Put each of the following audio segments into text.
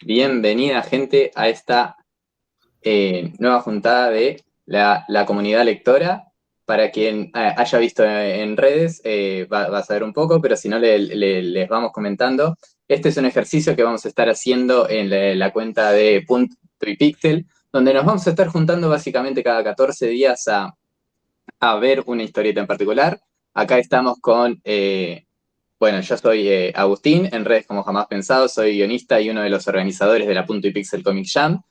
bienvenida, gente, a esta nueva juntada de la comunidad lectora. Para quien haya visto en redes, va a saber un poco, pero si no, les vamos comentando. Este es un ejercicio que vamos a estar haciendo en la cuenta de Punto y Pixel, donde nos vamos a estar juntando básicamente cada 14 días a ver una historieta en particular. Acá estamos con bueno, yo soy Agustín, en redes como jamás pensado, soy guionista y uno de los organizadores de la Punto y Pixel Comic Jam.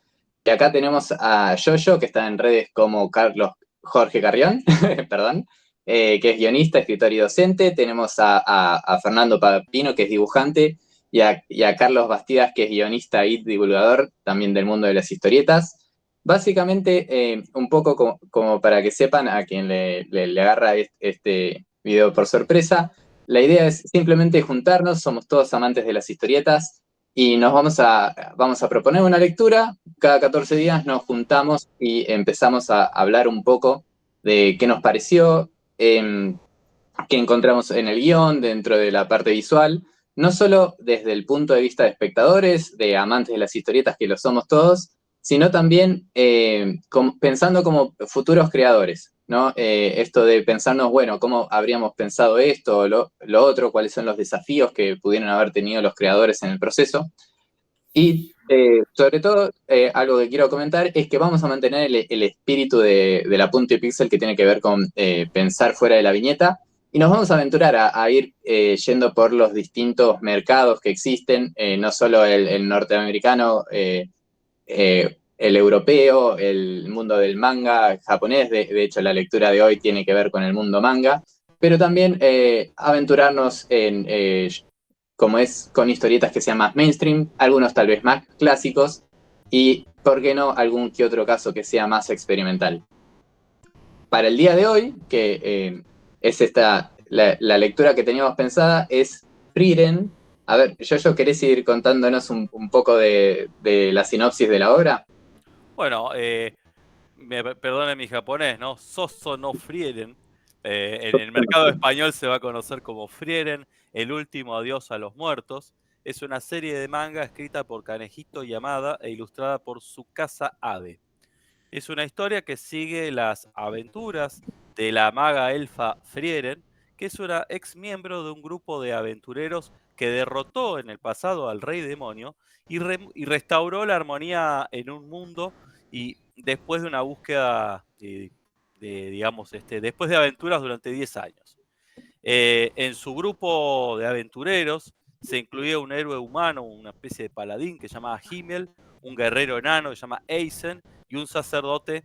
Y acá tenemos a Yoyo, que está en redes como Carlos Jorge Carrión, perdón, que es guionista, escritor y docente. Tenemos a Fernando Papino, que es dibujante, y a Carlos Bastidas, que es guionista y divulgador también del mundo de las historietas. Básicamente, un poco como para que sepan a quien le agarra este video por sorpresa, la idea es simplemente juntarnos, somos todos amantes de las historietas y nos vamos a proponer una lectura. Cada 14 días nos juntamos y empezamos a hablar un poco de qué nos pareció, qué encontramos en el guión, dentro de la parte visual, no solo desde el punto de vista de espectadores, de amantes de las historietas que lo somos todos, sino también pensando como futuros creadores, ¿no? Esto de pensarnos, bueno, ¿cómo habríamos pensado esto o lo otro? ¿Cuáles son los desafíos que pudieron haber tenido los creadores en el proceso? Y sobre todo, algo que quiero comentar es que vamos a mantener el espíritu de la Punto y Pixel, que tiene que ver con pensar fuera de la viñeta, y nos vamos a aventurar a ir yendo por los distintos mercados que existen, no solo el norteamericano, el europeo, el mundo del manga japonés. De hecho, la lectura de hoy tiene que ver con el mundo manga, pero también aventurarnos en, como es, con historietas que sean más mainstream, algunos tal vez más clásicos, y, ¿por qué no?, algún que otro caso que sea más experimental. Para el día de hoy, que es la lectura que teníamos pensada, es Frieren. A ver, yo ¿querés ir contándonos un poco de la sinopsis de la obra? Bueno, perdone mi japonés, ¿no? Soso no Frieren. En el mercado español se va a conocer como Frieren, el último adiós a los muertos. Es una serie de manga escrita por Kanehito Yamada e ilustrada por Tsukasa Abe. Es una historia que sigue las aventuras de la maga elfa Frieren, que es una ex miembro de un grupo de aventureros que derrotó en el pasado al rey demonio y restauró la armonía en un mundo, y después de una búsqueda digamos, después de aventuras durante 10 años. En su grupo de aventureros se incluía un héroe humano, una especie de paladín que se llamaba Himmel, un guerrero enano que se llama Eisen y un sacerdote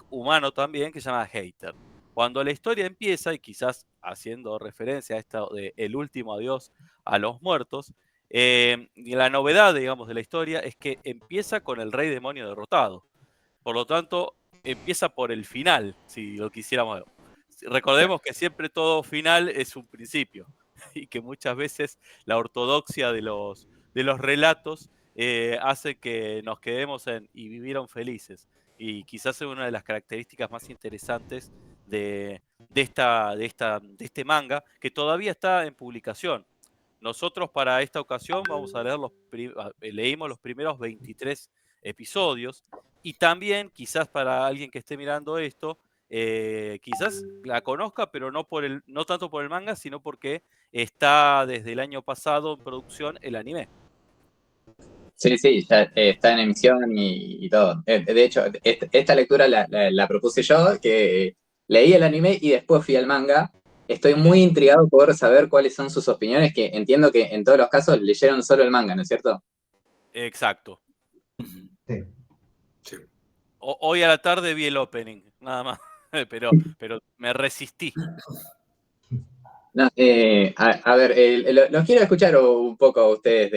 humano también que se llama Heiter. Cuando la historia empieza, y quizás haciendo referencia a esto de el último adiós a los muertos, la novedad, digamos, de la historia es que empieza con el rey demonio derrotado. Por lo tanto, empieza por el final, si lo quisiéramos ver. Recordemos que siempre todo final es un principio y que muchas veces la ortodoxia de los relatos hace que nos quedemos en "y vivieron felices". Y quizás es una de las características más interesantes de este manga, que todavía está en publicación. Nosotros para esta ocasión vamos a leer leímos los primeros 23 episodios, y también quizás para alguien que esté mirando esto, quizás la conozca, pero no tanto por el manga, sino porque está desde el año pasado en producción el anime. Sí, sí, ya está en emisión y todo. De hecho, esta lectura la propuse yo, que leí el anime y después fui al manga. Estoy Ujú. muy intrigado por saber cuáles son sus opiniones, que entiendo que en todos los casos leyeron solo el manga, ¿no es cierto? Exacto. Sí. Sí. Hoy a la tarde vi el opening, nada más, pero me resistí. No, a ver, los quiero escuchar un poco a ustedes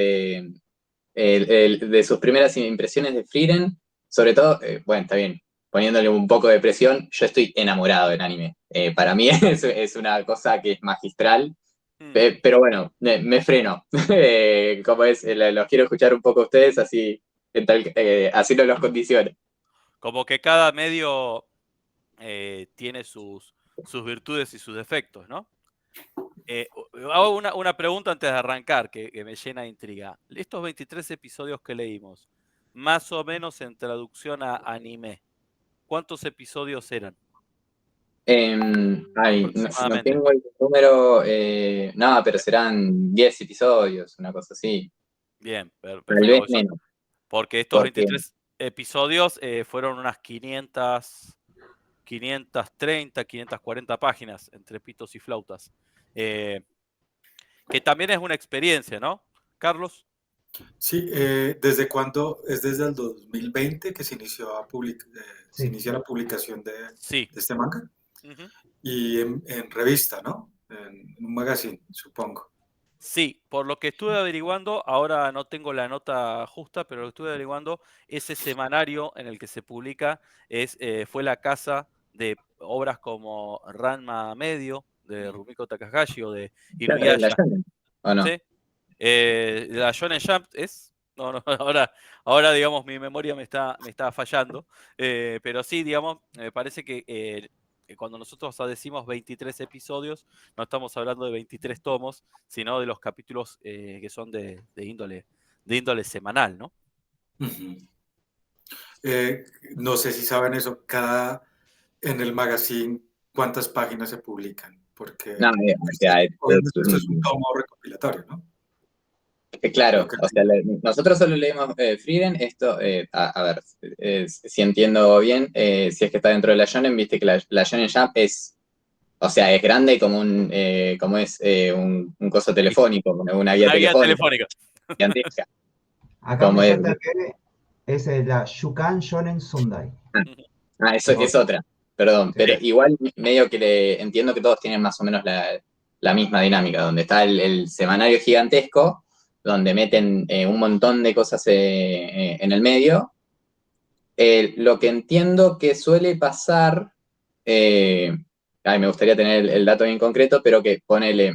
de sus primeras impresiones de Frieren. Sobre todo, bueno, está bien, poniéndole un poco de presión, yo estoy enamorado del anime. Para mí es una cosa que es magistral, Mm. pero bueno, me freno. Como es, los quiero escuchar un poco a ustedes, así, así no los condiciono. Como que cada medio tiene sus virtudes y sus defectos, ¿no? Hago una pregunta antes de arrancar que me llena de intriga. Estos 23 episodios que leímos, más o menos en traducción a anime, ¿cuántos episodios eran? No Aproximadamente. tengo el número, no, pero serán 10 episodios, una cosa así. Bien, Tal perfecto. vez menos. Porque estos Porque 23 episodios fueron unas 530, 540 páginas entre pitos y flautas. Que también es una experiencia, ¿no, Carlos? Sí, ¿desde cuándo? Es desde el 2020 que se inició se Sí. inicia la publicación de Sí. este manga. Ujú. Y en revista, ¿no? En un magazine, supongo. Sí, por lo que estuve averiguando, ahora no tengo la nota justa, pero lo que estuve averiguando, ese semanario en el que se publica fue la casa de obras como Ranma Medio, de Rumiko Takahashi o de claro, es la Inuyasha. Shonen, ¿o no? ¿Sí? La Shonen Jump es. No, no, ahora digamos mi memoria me está fallando. Pero sí, digamos, me parece que cuando nosotros decimos 23 episodios, no estamos hablando de 23 tomos, sino de los capítulos que son de índole semanal, ¿no? Ujú. No sé si saben eso, en el magazine, ¿cuántas páginas se publican? Porque No, o sea, obviamente esto es un tomo recopilatorio, ¿no? claro, Lo que- o sea, nosotros solo leemos Frieren, esto, a ver, si entiendo bien, si es que está dentro de la Shonen, viste que la Shonen Jump o sea, es grande como como es un coso telefónico, como una guía Una guía telefónica, telefónica. gigantesca, Acá como me es. salta que es la Shukan Shonen Sundai. Eso es otra, perdón, Sí. pero igual medio que entiendo que todos tienen más o menos la misma dinámica, donde está el semanario gigantesco, donde meten un montón de cosas en el medio. Lo que entiendo que suele pasar, me gustaría tener el dato bien concreto, pero que ponele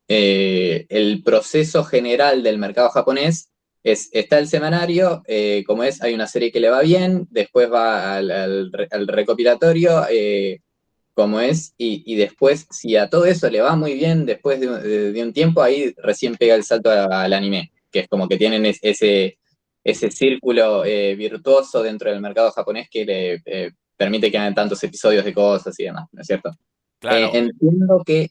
el proceso general del mercado japonés está el semanario, como es, hay una serie que le va bien, después va al recopilatorio, como es, y después, si a todo eso le va muy bien, después de un tiempo, ahí recién pega el salto al anime, que es como que tienen ese círculo virtuoso dentro del mercado japonés que le permite que hagan tantos episodios de cosas y demás, ¿no es cierto? Claro. Entiendo que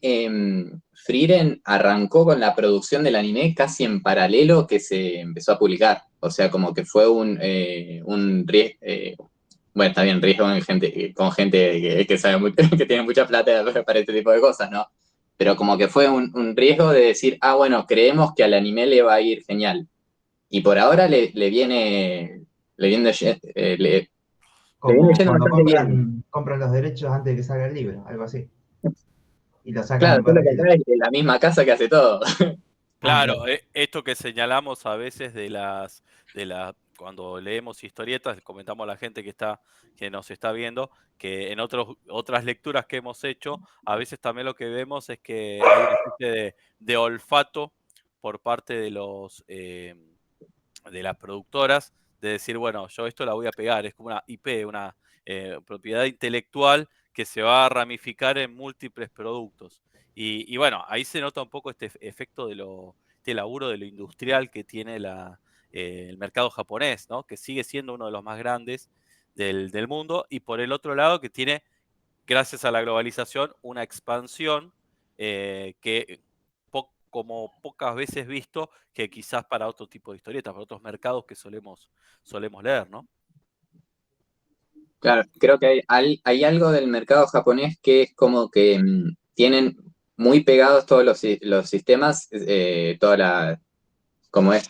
Frieren arrancó con la producción del anime casi en paralelo que se empezó a publicar. O sea, como que fue un riesgo. Bueno, está bien, riesgo con gente que sabe que tiene mucha plata para este tipo de cosas, ¿no? Pero como que fue un riesgo de decir, bueno, creemos que al anime le va a ir genial. Y por ahora le viene. Le viene, le Como viene yendo cuando bastante bien. compran los derechos antes de que salga el libro, algo así. Y lo sacan Claro, en solo que paralelo. acá es la misma casa que hace todo. Claro, esto que señalamos a veces cuando leemos historietas, comentamos a la gente que nos está viendo, que en otras lecturas que hemos hecho, a veces también lo que vemos es que hay una especie de olfato por parte de las productoras, de decir, bueno, yo esto la voy a pegar, es como una IP, una propiedad intelectual que se va a ramificar en múltiples productos. Y bueno, ahí se nota un poco este efecto este laburo de lo industrial que tiene el mercado japonés, ¿no? Que sigue siendo uno de los más grandes del mundo, y por el otro lado que tiene, gracias a la globalización, una expansión que como pocas veces visto, que quizás para otro tipo de historietas, para otros mercados que solemos leer, ¿no? Claro, creo que hay algo del mercado japonés que es como que tienen muy pegados todos los sistemas, como es.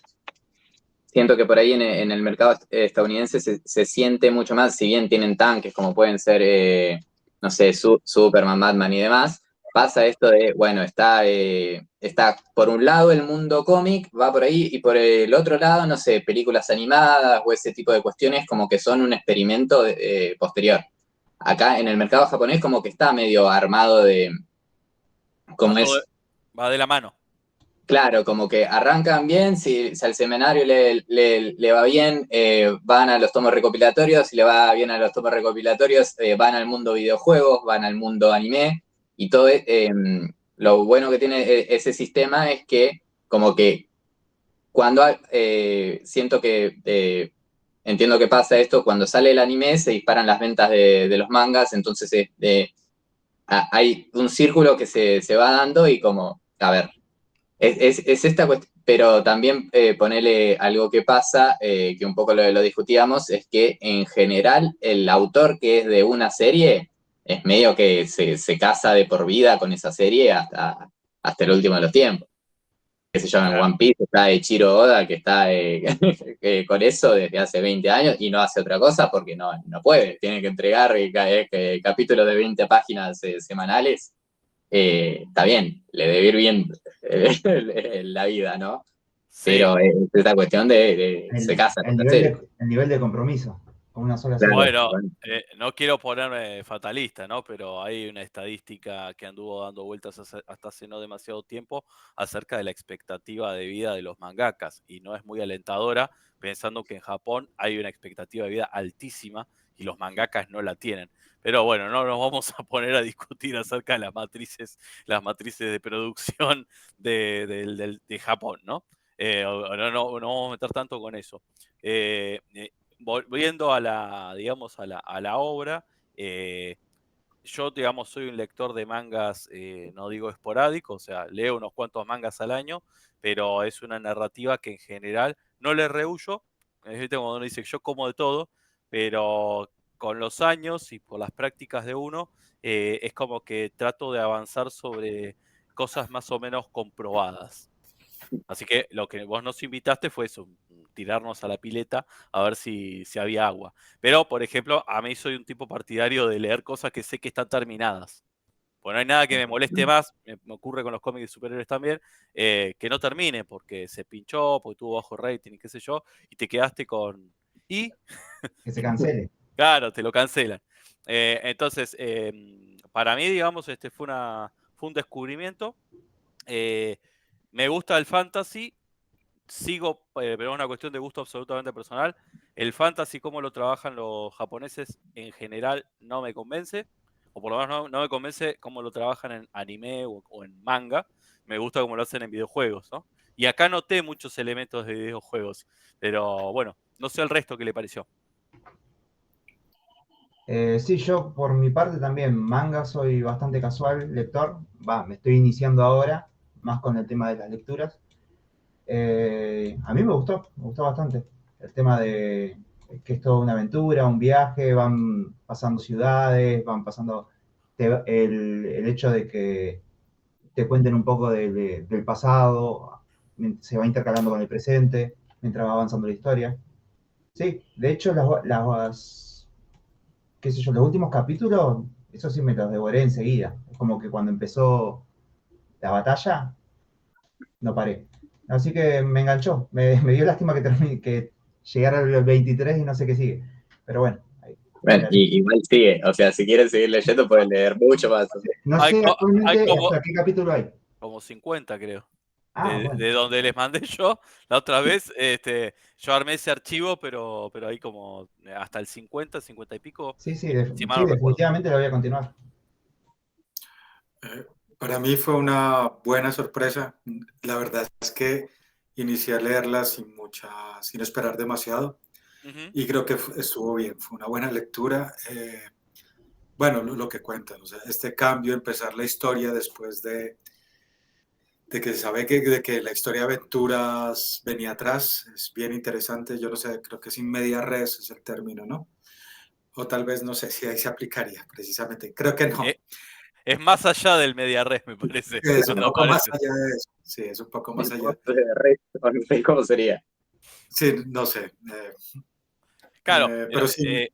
Siento que por ahí en el mercado estadounidense se siente mucho más, si bien tienen tanques como pueden ser, no sé, Superman, Batman y demás, pasa esto de, bueno, está por un lado el mundo cómic, va por ahí, y por el otro lado, no sé, películas animadas o ese tipo de cuestiones como que son un experimento posterior. Acá en el mercado japonés como que está medio armado de, como es. Va de la mano. Claro, como que arrancan bien, si al semanario le va bien, van a los tomos recopilatorios, si le va bien a los tomos recopilatorios, van al mundo videojuegos, van al mundo anime, y todo lo bueno que tiene ese sistema es que como que cuando siento que entiendo que pasa esto, cuando sale el anime se disparan las ventas de los mangas, entonces hay un círculo que se va dando y como, a ver, es esta cuestión, pero también ponele algo que pasa, que un poco lo discutíamos, es que en general el autor que es de una serie es medio que se casa de por vida con esa serie hasta el último de los tiempos. Qué sé yo, en Claro. One Piece está Eiichiro Oda, que está con eso desde hace 20 años y no hace otra cosa porque no puede. Tiene que entregar capítulos de 20 páginas semanales. Está bien, le debe ir bien la vida, ¿no? Sí. Pero es esta cuestión de se casa con la serie. El nivel de compromiso con una sola serie. Claro, Bueno, bueno, no quiero ponerme fatalista, ¿no? Pero hay una estadística que anduvo dando vueltas hasta hace no demasiado tiempo acerca de la expectativa de vida de los mangakas y no es muy alentadora pensando que en Japón hay una expectativa de vida altísima y los mangakas no la tienen. Pero bueno, no nos vamos a poner a discutir acerca de las matrices de producción de Japón, ¿no? No vamos a meter tanto con eso. Volviendo a la, digamos, a la obra, yo, digamos, soy un lector de mangas, no digo esporádico, o sea, leo unos cuantos mangas al año, pero es una narrativa que en general no le rehuyo. ¿Viste? Cuando uno dice yo como de todo, pero con los años y por las prácticas de uno, es como que trato de avanzar sobre cosas más o menos comprobadas. Así que lo que vos nos invitaste fue eso, tirarnos a la pileta a ver si había agua. Pero, por ejemplo, a mí soy un tipo partidario de leer cosas que sé que están terminadas. Pues no hay nada que me moleste más, me ocurre con los cómics de superhéroes también, que no termine porque se pinchó, porque tuvo bajo rating y qué sé yo, y te quedaste con... Y, Que se cancele. claro, te lo cancelan. Entonces, para mí, digamos, fue un descubrimiento. Me gusta el fantasy, sigo, pero es una cuestión de gusto absolutamente personal. El fantasy, como lo trabajan los japoneses, en general no me convence, o por lo menos no me convence cómo lo trabajan en anime o en manga. Me gusta cómo lo hacen en videojuegos, ¿no? Y acá noté muchos elementos de videojuegos, pero bueno, no sé el resto qué le pareció. Sí, yo por mi parte también, manga soy bastante casual lector. Me estoy iniciando ahora, más con el tema de las lecturas. A mí me gustó bastante. El tema de que es toda una aventura, un viaje, van pasando ciudades, van pasando el hecho de que te cuenten un poco del pasado, se va intercalando con el presente, mientras va avanzando la historia. Sí, de hecho qué sé yo, los últimos capítulos, eso sí me los devoré enseguida. Es como que cuando empezó la batalla, no paré. Así que me enganchó. Me dio lástima que llegara el 23 y no sé qué sigue. Pero bueno, bueno, ya. igual sigue, o sea, si quieres seguir leyendo puedes leer mucho más. No Hay, sé hay actualmente hasta qué capítulo hay. como 50, creo. Ah, bueno. De donde les mandé yo la otra vez, yo armé ese archivo, pero ahí como hasta el 50, 50 y pico, Sí, si mal sí, no recuerdo. definitivamente lo voy a continuar. Eh, para mí fue una buena sorpresa. La verdad es que inicié a leerla sin esperar demasiado Ujú. y creo que estuvo bien. Fue una buena lectura. Bueno, lo que cuentan, o sea, este cambio, empezar la historia después de que se sabe de que la historia de aventuras venía atrás, es bien interesante. Yo no sé, creo que es in media res es el término, ¿no? O tal vez no sé si ahí se aplicaría precisamente. Creo que Eh, no. es más allá del Mediarres, me parece, Es un cuando poco más aparece. allá de eso. Sí, es un poco más allá. No sé cómo sería. Sí, no sé. Claro, Pero sí,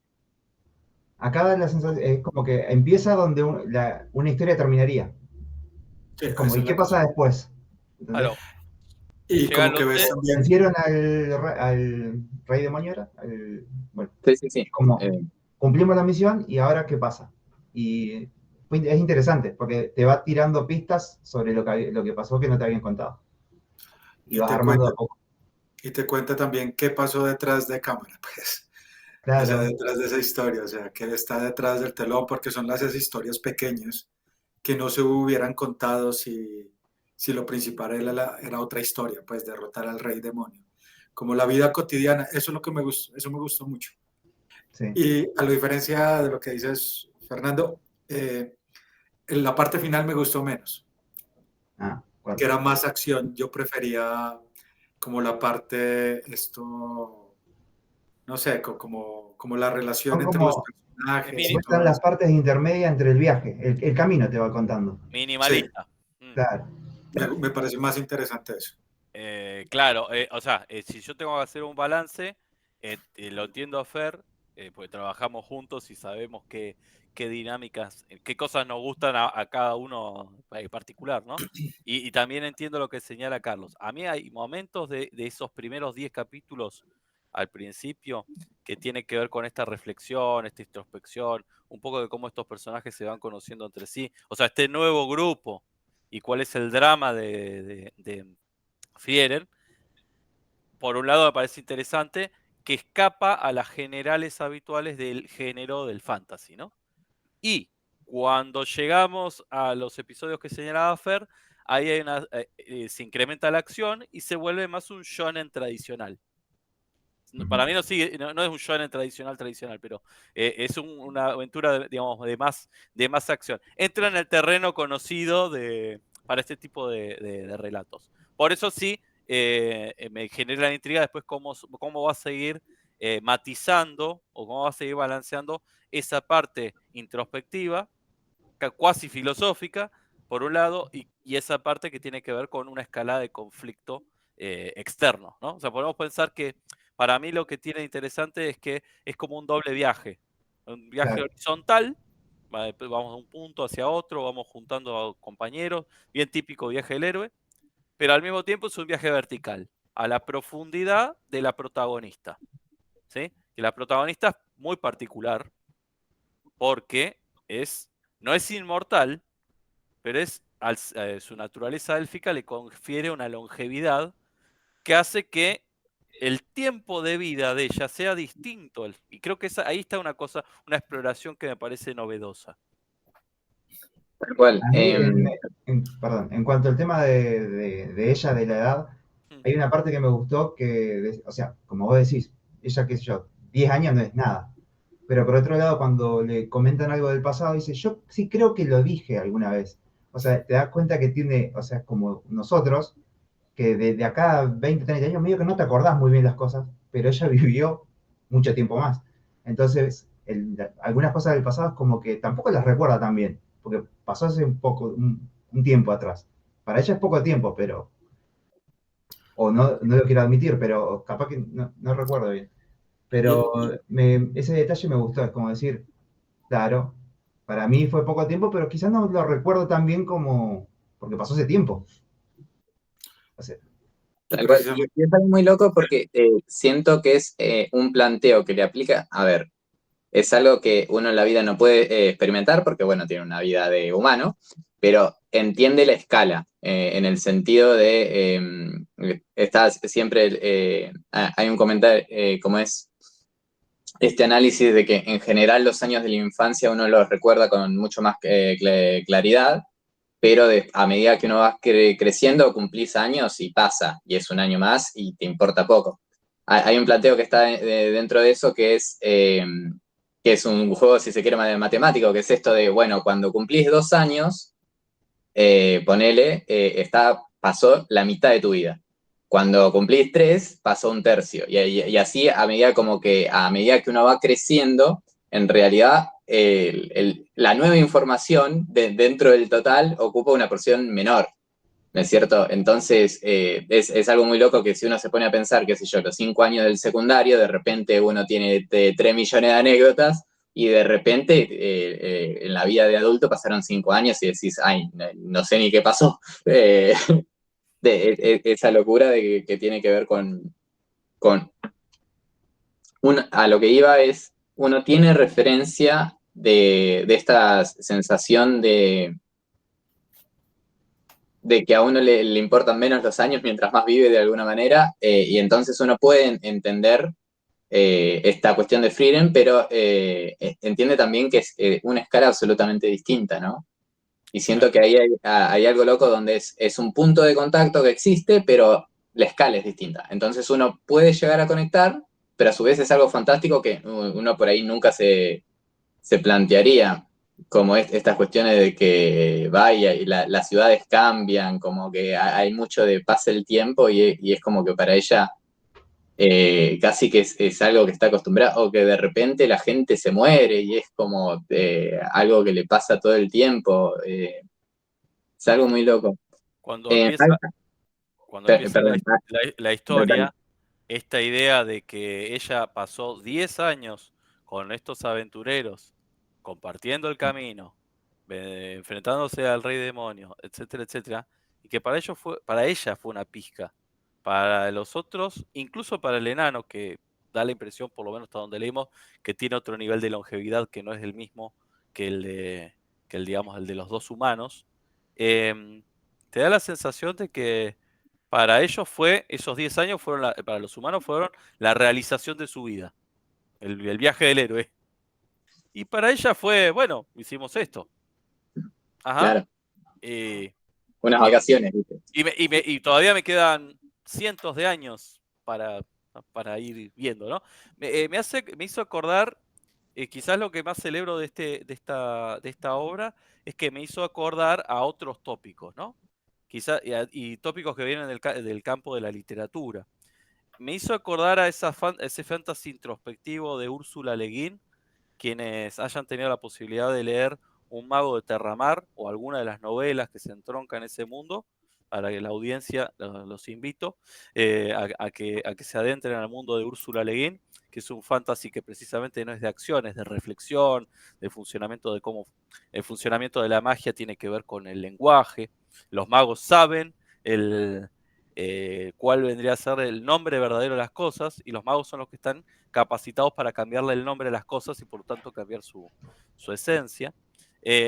Acá da la sensación, es como que empieza donde una historia terminaría. sí, Es como, esa ¿y es qué la cosa. pasa después? ¿Entendés? claro, Y llegan como que los ves tres, también, Vencieron al rey demonio, ¿era? Bueno, Sí, sí, sí. como cumplimos la misión y ahora qué pasa. Y es interesante porque te va tirando pistas sobre lo que pasó que no te habían contado. Y y vas te armando cuenta, de a poco. y te cuenta también qué pasó detrás de cámara, pues. O sea, Claro, detrás de esa historia, o sea, que está detrás del telón, porque son las esas historias pequeñas que no se hubieran contado si lo principal era otra historia, pues derrotar al rey demonio. Como la vida cotidiana, eso es lo que me gustó, eso me gustó mucho. Sí. Y a la diferencia de lo que dices, Fernando, en la parte final me gustó menos, ¿Cuál? que era más acción. Yo prefería como la parte, no sé, como la relación Son entre los como, personajes y están todo las eso. partes intermedias entre el viaje, el camino te va contando. Sí, Minimalista. Claro. me parece más interesante eso. Claro, o sea, si yo tengo que hacer un balance, lo entiendo a Fer, porque trabajamos juntos y sabemos qué dinámicas, qué cosas nos gustan a cada uno en particular, ¿no? Y también entiendo lo que señala Carlos. A mí hay momentos de esos primeros 10 capítulos al principio que tiene que ver con esta reflexión, esta introspección, un poco de cómo estos personajes se van conociendo entre sí. O sea, este nuevo grupo y cuál es el drama de Frieren, por un lado me parece interesante que escapa a las generales habituales del género del fantasy, ¿no? Y cuando llegamos a los episodios que señalaba Fer, ahí hay se incrementa la acción y se vuelve más un shonen tradicional. Para mí no es un shonen tradicional, pero es una aventura, digamos, de más acción. Entra en el terreno conocido para este tipo de relatos. Por eso sí, me genera la intriga después cómo va a seguir matizando o cómo va a seguir balanceando esa parte introspectiva, cuasi filosófica, por un lado, y esa parte que tiene que ver con una escalada de conflicto externo, ¿no? O sea, podemos pensar que para mí lo que tiene interesante es que es como un doble viaje, un viaje Claro. horizontal, vamos de un punto hacia otro, vamos juntando a compañeros, bien típico viaje del héroe, pero al mismo tiempo es un viaje vertical, a la profundidad de la protagonista, ¿sí? Y la protagonista es muy particular porque no es inmortal, pero su naturaleza élfica le confiere una longevidad que hace que el tiempo de vida de ella sea distinto. Y creo que ahí está una exploración que me parece novedosa. Tal cual. A mí, perdón, en cuanto al tema de ella, de la edad, hay una parte que me gustó o sea, como vos decís, ella, qué sé yo, 10 años no es nada. Pero por otro lado, cuando le comentan algo del pasado, dice, yo sí creo que lo dije alguna vez. O sea, te das cuenta que tiene, o sea, como nosotros, que de acá a 20, 30 años, medio que no te acordás muy bien las cosas, pero ella vivió mucho tiempo más. Entonces, algunas cosas del pasado es como que tampoco las recuerda tan bien, porque pasó hace un tiempo atrás. Para ella es poco tiempo, pero, o no lo quiero admitir, pero capaz que no recuerdo bien. Pero ese detalle me gustó, es como decir, claro, para mí fue poco tiempo, pero quizás no lo recuerdo tan bien como, porque pasó ese tiempo. O sea, Y Tal cual. Y precisamente, es algo muy loco porque siento que es un planteo que le aplica, a ver, es algo que uno en la vida no puede experimentar porque, bueno, tiene una vida de humano, pero entiende la escala en el sentido de, está siempre, hay un comentario, como es este análisis de que en general los años de la infancia uno los recuerda con mucho más claridad, pero a medida que uno va creciendo, cumplís años y pasa, y es un año más y te importa poco. Hay un planteo que está dentro de eso que es un juego, si se quiere, matemático, que es esto de, bueno, cuando cumplís 2 años, ponele, pasó la mitad de tu vida. Cuando cumplís 3, pasó un tercio. Y así, a medida que uno va creciendo, en realidad la nueva información dentro del total ocupa una porción menor, ¿no es cierto? Entonces, es algo muy loco que si uno se pone a pensar, qué sé yo, los 5 años del secundario, de repente uno tiene 3 millones de anécdotas y de repente en la vida de adulto pasaron 5 años y decís, ay, no sé ni qué pasó. Esa locura que tiene que ver con a lo que iba es, uno tiene referencia de esta sensación de que a uno le importan menos los años mientras más vive de alguna manera, y entonces uno puede entender esta cuestión de Frieren, pero entiende también que es una escala absolutamente distinta, ¿no? Y siento que ahí hay algo loco donde es un punto de contacto que existe, pero la escala es distinta. Entonces uno puede llegar a conectar, pero a su vez es algo fantástico que uno por ahí nunca se plantearía, como estas cuestiones de que vaya y las ciudades cambian, como que hay mucho de pasa el tiempo y es como que para ella casi que es algo que está acostumbrada, o que de repente la gente se muere y es como algo que le pasa todo el tiempo. Es algo muy loco. Cuando Eh, empieza, cuando empieza perdón, la dale. historia, esta idea de que ella pasó 10 años con estos aventureros, compartiendo el camino, enfrentándose al rey demonio, etcétera, etcétera, y que para ella fue una pizca. Para los otros, incluso para el enano, que da la impresión, por lo menos hasta donde leímos, que tiene otro nivel de longevidad que no es el mismo que digamos, el de los dos humanos, te da la sensación de que para ellos esos 10 años para los humanos fueron la realización de su vida, el viaje del héroe. Y para ella fue, bueno, hicimos esto. Ajá. Claro, Y, unas y- vacaciones, ¿viste? y todavía me quedan cientos de años para ir viendo, ¿no? Me hizo acordar, quizás lo que más celebro de esta obra es que me hizo acordar a otros tópicos, ¿no? Quizás, y tópicos que vienen del campo de la literatura. Me hizo acordar a ese fantasy introspectivo de Úrsula Le Guin. Quienes hayan tenido la posibilidad de leer Un mago de Terramar o alguna de las novelas que se entroncan en ese mundo, para que la audiencia los invito a que se adentren al mundo de Úrsula Le Guin, que es un fantasy que precisamente no es de acción, es de reflexión, de funcionamiento de cómo el funcionamiento de la magia tiene que ver con el lenguaje. Los magos saben cuál vendría a ser el nombre verdadero de las cosas, y los magos son los que están capacitados para cambiarle el nombre a las cosas y por lo tanto cambiar su esencia.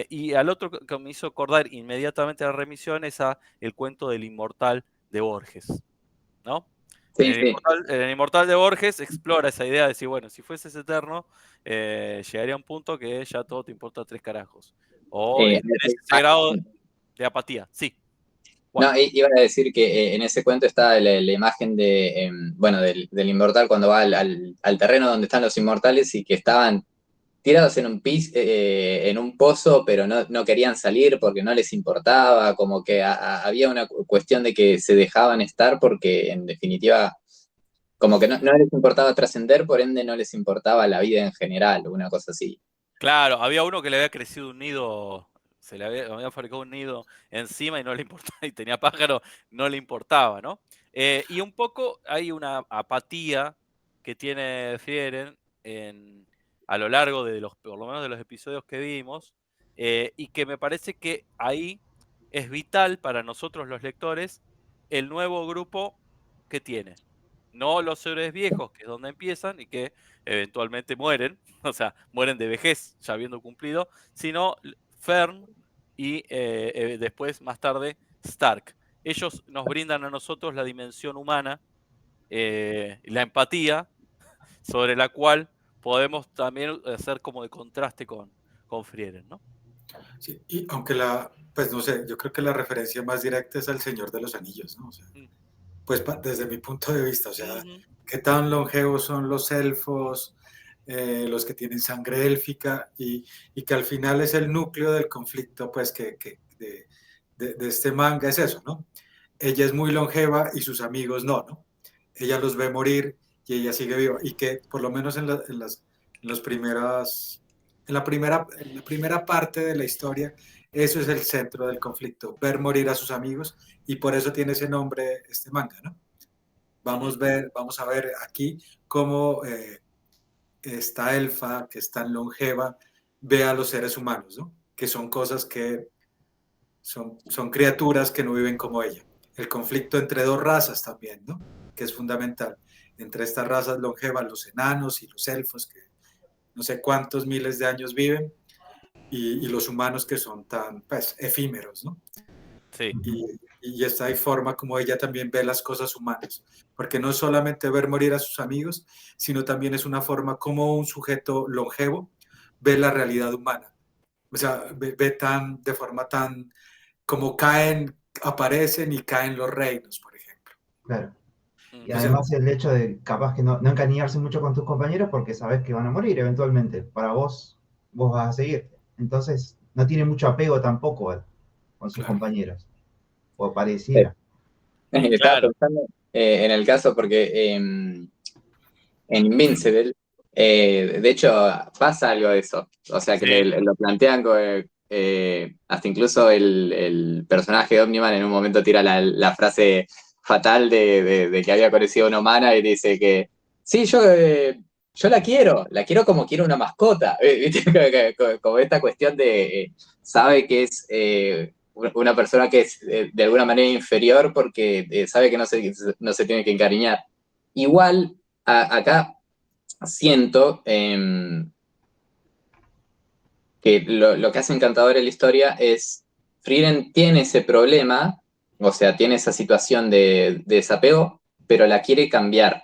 Y al otro que me hizo acordar inmediatamente a la remisión es a el cuento del inmortal de Borges, ¿no? Sí, sí. En el inmortal de Borges explora esa idea de decir, bueno, si fueses eterno, llegaría a un punto que ya todo te importa tres carajos. O Eh, tenés ese grado de apatía. Sí. Juan. no, iba a decir que en ese cuento está la imagen bueno, del inmortal cuando va al terreno donde están los inmortales y que estaban tirados en en un pozo, pero no querían salir porque no les importaba, como que había una cuestión de que se dejaban estar porque en definitiva, como que no les importaba trascender, por ende no les importaba la vida en general, una cosa así. Claro, había uno que le había crecido un nido, había fabricado un nido encima y no le importaba, y tenía pájaro, no le importaba, ¿no? Y un poco hay una apatía que tiene Frieren a lo largo por lo menos de los episodios que vimos, y que me parece que ahí es vital para nosotros los lectores el nuevo grupo que tiene. No los héroes viejos, que es donde empiezan y que eventualmente mueren, o sea, mueren de vejez ya habiendo cumplido, sino Fern y después, más tarde, Stark. Ellos nos brindan a nosotros la dimensión humana, la empatía, sobre la cual podemos también hacer como de contraste con Frieren, ¿no? Sí, y aunque pues no sé, yo creo que la referencia más directa es al Señor de los Anillos, ¿no? O sea, Mm. pues desde mi punto de vista, o sea, Ujú. qué tan longevos son los elfos, los que tienen sangre élfica, y que al final es el núcleo del conflicto, pues, de este manga, es eso, ¿no? Ella es muy longeva y sus amigos no. Ella los ve morir y ella sigue viva, y que por lo menos en las primeras, en la primera parte de la historia, eso es el centro del conflicto, ver morir a sus amigos, y por eso tiene ese nombre este manga, ¿no? Ujú. Vamos a ver aquí cómo esta elfa, que es tan longeva, ve a los seres humanos, ¿no? Que son cosas que son criaturas que no viven como ella. El conflicto entre dos razas también, ¿no? Que es fundamental. Entre estas razas longevas, los enanos y los elfos, que no sé cuántos miles de años viven, y los humanos que son tan, pues, efímeros, ¿no? Sí. Y esta hay forma como ella también ve las cosas humanas, porque no es solamente ver morir a sus amigos, sino también es una forma como un sujeto longevo ve la realidad humana, O sea, ve tan, de forma tan, como aparecen y caen los reinos, por ejemplo. Claro. Y O sea, además el hecho de capaz que no encariñarse mucho con tus compañeros porque sabes que van a morir eventualmente. Para vos vas a seguir. Entonces no tiene mucho apego tampoco con sus claro. compañeros. O pareciera. Estaba Claro. pensando en el caso porque en Invincible, de hecho, pasa algo de eso. O sea, que Sí. lo plantean, hasta incluso el personaje de Omniman en un momento tira la frase fatal de que había conocido una humana y dice que, sí, yo la quiero como quiero una mascota. ¿Viste? Como esta cuestión de, sabe que es una persona que es de alguna manera inferior porque sabe que no se tiene que encariñar. Igual, acá siento que lo que hace encantador en la historia es, Frieren tiene ese problema, o sea, tiene esa situación de desapego, pero la quiere cambiar.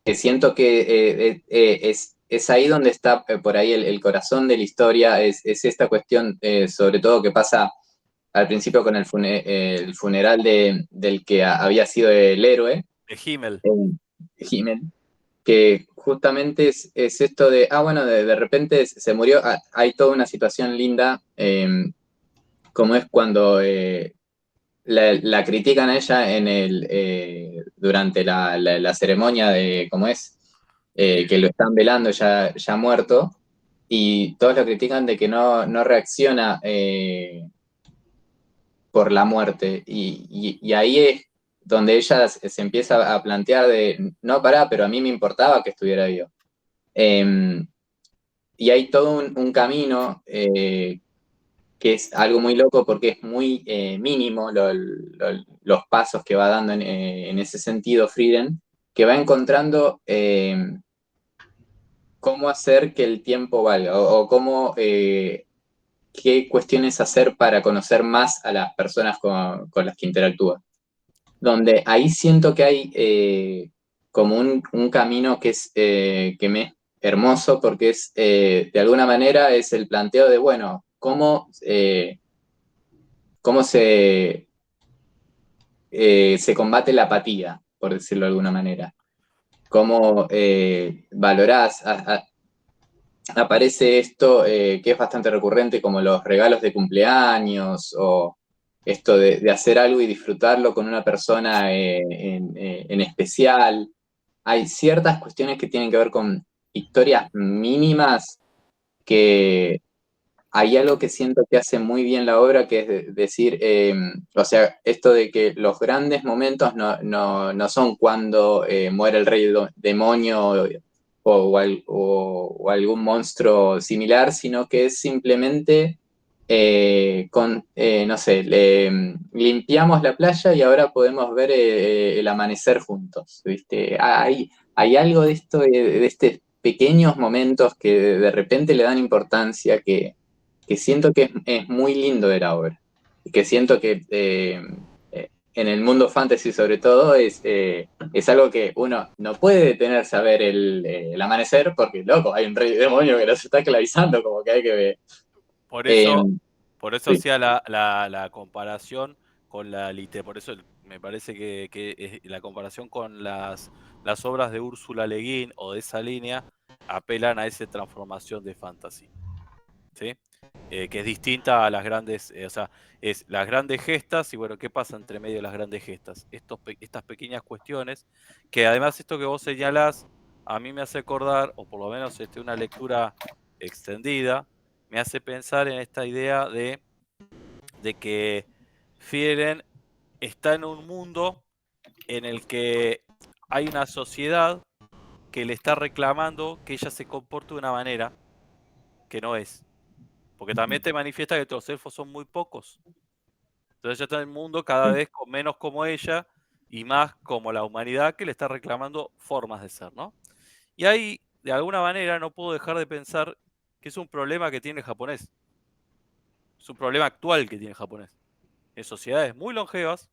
Que siento que es ahí donde está por ahí el corazón de la historia, es esta cuestión, sobre todo que pasa al principio con el funeral del que había sido el héroe, De Himmel. Himmel, que justamente es esto de, bueno, de repente se murió, hay toda una situación linda, como es cuando la critican a ella durante la ceremonia de, ¿cómo es? Que lo están velando ya muerto, y todos lo critican de que no reacciona por la muerte, y ahí es donde ella se empieza a plantear de, no, pará, pero a mí me importaba que estuviera vivo. Eh, y hay todo un camino que es algo muy loco porque es muy mínimo los pasos que va dando en ese sentido Frieden, que va encontrando cómo hacer que el tiempo valga o cómo, qué cuestiones hacer para conocer más a las personas con las que interactúa. Donde ahí siento que hay como un camino que que me es hermoso porque es, de alguna manera, es el planteo de, bueno, cómo se combate la apatía, por decirlo de alguna manera. Cómo valorás, aparece esto que es bastante recurrente, como los regalos de cumpleaños o esto de hacer algo y disfrutarlo con una persona en especial. Hay ciertas cuestiones que tienen que ver con historias mínimas que hay algo que siento que hace muy bien la obra, que es decir, o sea, esto de que los grandes momentos no son cuando muere el rey demonio o algún monstruo similar, sino que es simplemente no sé, limpiamos la playa y ahora podemos ver el amanecer juntos, ¿viste? Hay algo de esto, de estos pequeños momentos que de repente le dan importancia, que siento que es muy lindo de la obra. Y que siento que en el mundo fantasy, sobre todo, es algo que uno no puede detenerse a ver el amanecer, porque, loco, hay un rey demonio que nos está esclavizando, como que hay que ver. Por Eh, eso sí. hacía la comparación con por eso me parece que la comparación con las obras de Úrsula Le Guin o de esa línea apelan a esa transformación de fantasy, ¿sí? Que es distinta a las grandes, o sea, es las grandes gestas y bueno, ¿qué pasa entre medio de las grandes gestas? Estas pequeñas cuestiones, que además esto que vos señalás, a mí me hace acordar, o por lo menos una lectura extendida, me hace pensar en esta idea de que Fieren está en un mundo en el que hay una sociedad que le está reclamando que ella se comporte de una manera que no es. Porque también te manifiesta que los elfos son muy pocos. Entonces ya está en el mundo cada vez con menos como ella y más como la humanidad que le está reclamando formas de ser, ¿no? Y ahí, de alguna manera, no puedo dejar de pensar que es un problema que tiene el japonés. Es un problema actual que tiene el japonés. En sociedades muy longevas,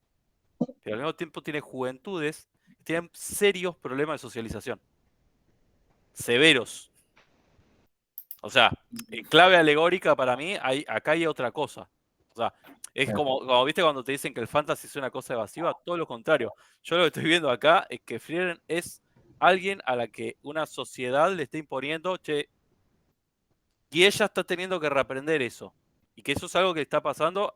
pero al mismo tiempo tiene juventudes que tienen serios problemas de socialización. Severos. O sea, en clave alegórica para mí, acá hay otra cosa. O sea, es Claro. como viste cuando te dicen que el fantasy es una cosa evasiva, todo lo contrario. Yo lo que estoy viendo acá es que Frieren es alguien a la que una sociedad le está imponiendo, che, y ella está teniendo que reaprender eso. Y que eso es algo que está pasando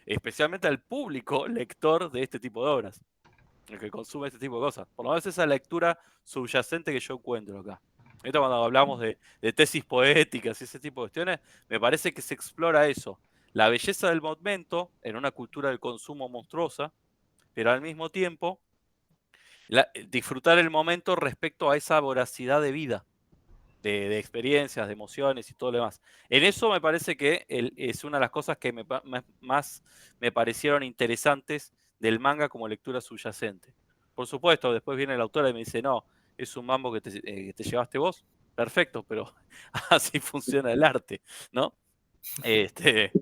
especialmente al público lector de este tipo de obras, el que consume este tipo de cosas. Por lo menos esa lectura subyacente que yo encuentro acá. Esto cuando hablamos de tesis poéticas y ese tipo de cuestiones, me parece que se explora eso. La belleza del momento en una cultura del consumo monstruosa, pero al mismo tiempo disfrutar el momento respecto a esa voracidad de vida, de experiencias, de emociones y todo lo demás. En eso me parece que es una de las cosas que más me parecieron interesantes del manga como lectura subyacente. Por supuesto, después viene la autora y me dice, no, es un mambo que te llevaste vos. Perfecto, pero así funciona el arte, ¿no? Este,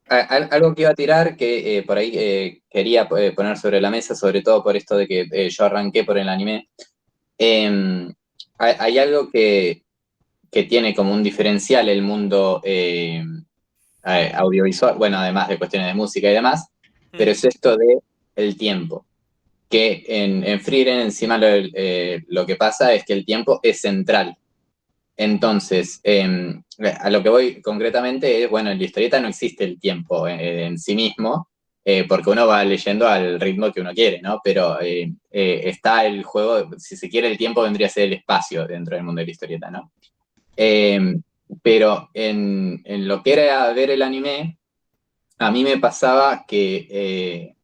Algo que iba a tirar que por ahí quería poner sobre la mesa, sobre todo por esto de que yo arranqué por el anime. Hay algo que tiene como un diferencial el mundo audiovisual, bueno, además de cuestiones de música y demás, pero es esto de el tiempo. Que en Frieren encima lo que pasa es que el tiempo es central. Entonces, a lo que voy concretamente es, bueno, en la historieta no existe el tiempo en sí mismo, porque uno va leyendo al ritmo que uno quiere, ¿no? Pero está el juego, si se quiere, el tiempo vendría a ser el espacio dentro del mundo de la historieta, ¿no? Eh, pero en lo que era ver el anime, a mí me pasaba que,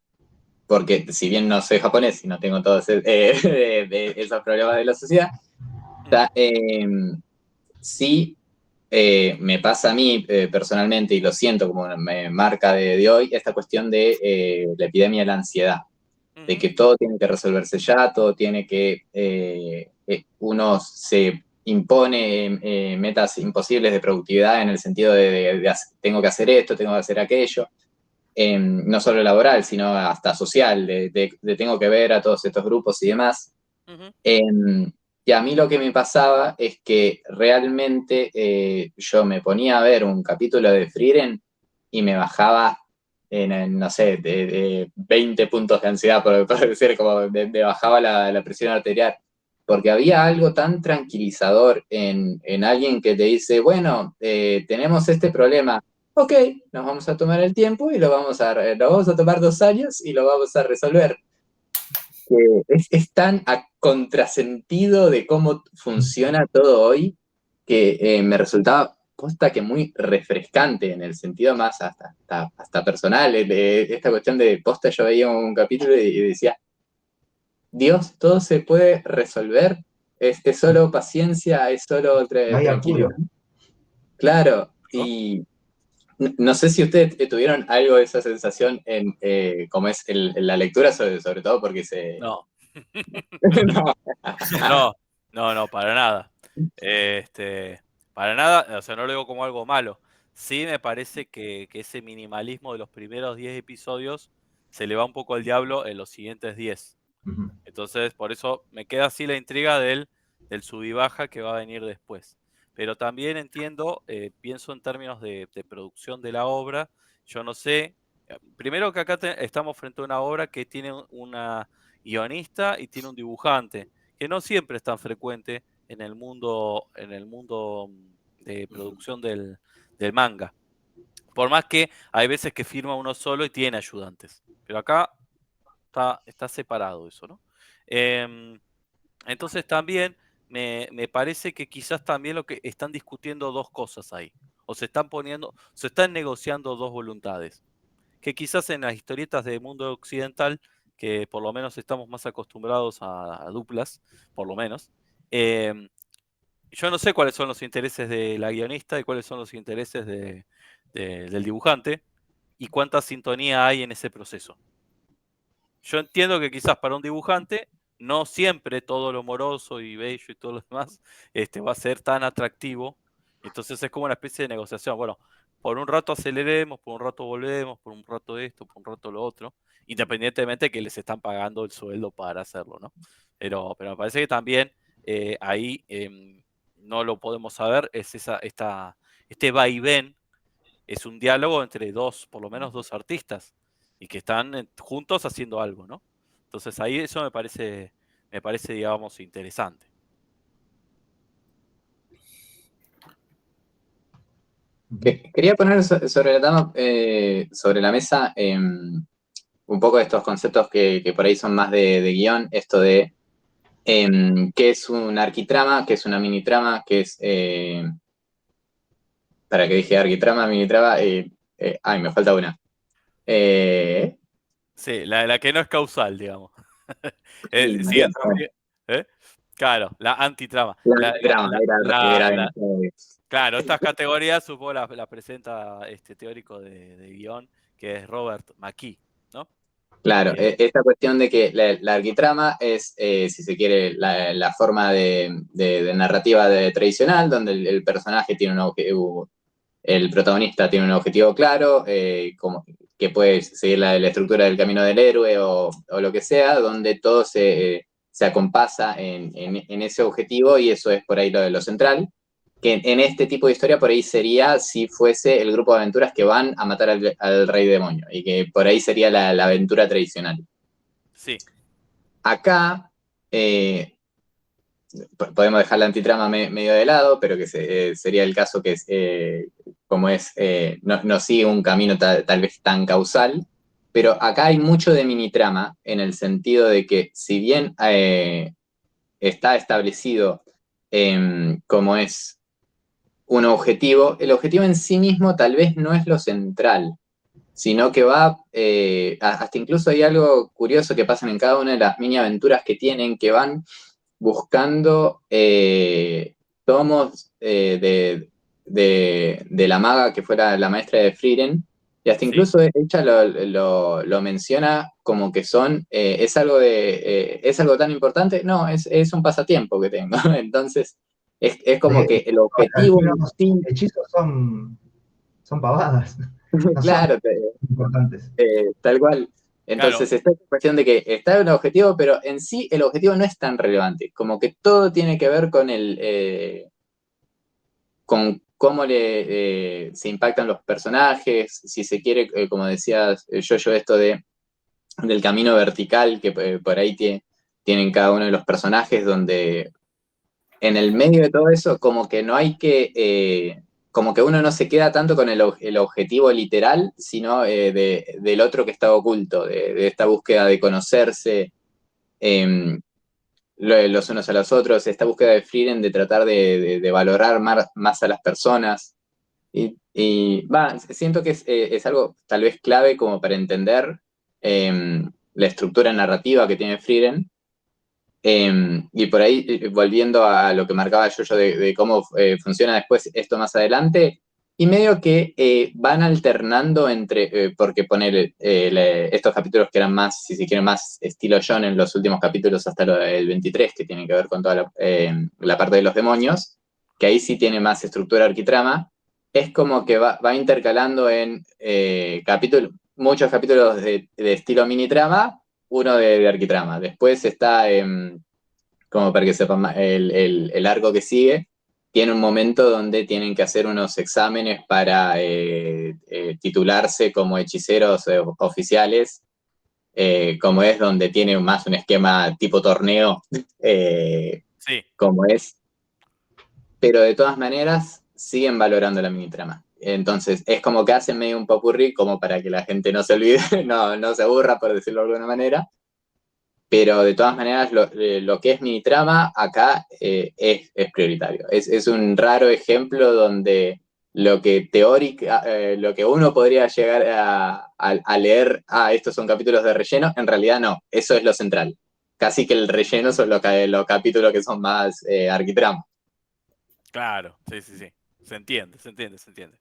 porque si bien no soy japonés y no tengo todos de esos problemas de la sociedad, eh, sí me pasa a mí personalmente, y lo siento como una marca de hoy, esta cuestión de la epidemia de la ansiedad, de que todo tiene que resolverse ya, todo tiene que, uno se impone metas imposibles de productividad en el sentido de tengo que hacer esto, tengo que hacer aquello, no solo laboral, sino hasta social, de tengo que ver a todos estos grupos y demás. Y a mí lo que me pasaba es que realmente yo me ponía a ver un capítulo de Frieren y me bajaba no sé, de 20 puntos de ansiedad, por decir, como me bajaba la presión arterial. Porque había algo tan tranquilizador en alguien que te dice, bueno, tenemos este problema, ok, nos vamos a tomar el tiempo y lo vamos a tomar 2 años y lo vamos a resolver. Es tan a contrasentido de cómo funciona todo hoy que me resultaba posta que muy refrescante en el sentido más hasta personal. Esta cuestión de posta, yo veía un capítulo y decía, Dios, todo se puede resolver, es solo paciencia, es solo No hay tranquilidad. apuro. Claro, ¿no? y no sé si ustedes tuvieron algo de esa sensación en como es la lectura, sobre todo porque se... No. No. No, no, para nada. Para nada, o sea, no lo digo como algo malo. Sí me parece que ese minimalismo de los primeros 10 episodios se le va un poco al diablo en los siguientes 10. Ujú. Entonces, por eso me queda así la intriga del sub y baja que va a venir después. Pero también entiendo, pienso en términos de producción de la obra. Yo no sé, primero que acá estamos frente a una obra que tiene una guionista y tiene un dibujante, que no siempre es tan frecuente en el mundo de producción del manga. Por más que hay veces que firma uno solo y tiene ayudantes. Pero acá está separado eso, ¿no? Em, entonces también me parece que quizás también lo que están discutiendo dos cosas ahí. O se están negociando dos voluntades. Que quizás en las historietas del mundo occidental, que por lo menos estamos más acostumbrados a duplas, por lo menos, em, yo no sé cuáles son los intereses de la guionista y cuáles son los intereses del dibujante y cuánta sintonía hay en ese proceso. Yo entiendo que quizás para un dibujante no siempre todo lo moroso y bello y todo lo demás va a ser tan atractivo. Entonces es como una especie de negociación. Bueno, por un rato aceleremos, por un rato volvemos, por un rato esto, por un rato lo otro, independientemente de que les están pagando el sueldo para hacerlo, ¿no? Pero me parece que también ahí no lo podemos saber, es este vaivén, es un diálogo entre por lo menos dos artistas, y que están juntos haciendo algo, ¿no? Entonces ahí eso me parece, digamos, interesante. Quería poner sobre la mesa un poco de estos conceptos que por ahí son más de guión, esto de qué es un arquitrama, qué es una minitrama, qué es... para que dije arquitrama, minitrama, ay, me falta una. Eh, Sí, la que no es causal, digamos. sí, Sí, ¿eh? Claro, la antitrama. la antitrama, era Claro, estas categorías supongo la presenta este teórico de guión, que es Robert McKee, ¿no? Claro, esta cuestión de que la arquitrama es, si se quiere, la forma de narrativa tradicional, donde el personaje tiene un objetivo, el protagonista tiene un objetivo claro, como, que puede seguir la estructura del camino del héroe o lo que sea, donde todo se acompasa en ese objetivo y eso es por ahí lo central. Que en este tipo de historia por ahí sería si fuese el grupo de aventuras que van a matar al rey demonio, y que por ahí sería la aventura tradicional. Sí. Acá podemos dejar la antitrama medio de lado, pero que sería el caso que como es, no sigue un camino tal vez tan causal, pero acá hay mucho de minitrama en el sentido de que si bien está establecido como es un objetivo, el objetivo en sí mismo tal vez no es lo central, sino que va, hasta incluso hay algo curioso que pasa en cada una de las mini aventuras que tienen, que van buscando tomos de la maga que fuera la maestra de Frieren, y hasta Sí. incluso ella lo menciona como que son, es algo tan importante, no, es un pasatiempo que tengo. Entonces, es como que el objetivo en Los sí, hechizos son pavadas, no son claro, importantes. tal cual. Claro, Entonces, está la cuestión de que está el objetivo, pero en sí el objetivo no es tan relevante. Como que todo tiene que ver con cómo se impactan los personajes, si se quiere, como decías, yo esto del camino vertical que por ahí tienen cada uno de los personajes, donde en el medio de todo eso, como que no hay como que uno no se queda tanto con el objetivo literal, sino del otro que está oculto, de esta búsqueda de conocerse los unos a los otros, esta búsqueda de Frieren de tratar de valorar más a las personas. Siento que es algo tal vez clave como para entender la estructura narrativa que tiene Frieren. Y por ahí, volviendo a lo que marcaba yo de cómo funciona después esto más adelante, y medio que van alternando porque poner estos capítulos que eran más, si se quiere, más estilo John en los últimos capítulos hasta el 23, que tienen que ver con toda la parte de los demonios, que ahí sí tiene más estructura arquitrama, es como que va intercalando en muchos capítulos de estilo mini trama, uno de arquitrama. Después está, como para que sepan, el arco que sigue, tiene un momento donde tienen que hacer unos exámenes para titularse como hechiceros oficiales, como es, donde tiene más un esquema tipo torneo, sí. como es. Pero de todas maneras, siguen valorando la minitrama. Entonces, es como que hacen medio un popurrí, como para que la gente no se olvide, no se aburra, por decirlo de alguna manera. Pero de todas maneras, lo que es minitrama acá es prioritario. Es un raro ejemplo donde lo que uno podría llegar a leer, estos son capítulos de relleno, en realidad no, eso es lo central. Casi que el relleno son los capítulos que son más arquitrama. Claro, sí, sí, sí. Se entiende, se entiende, se entiende.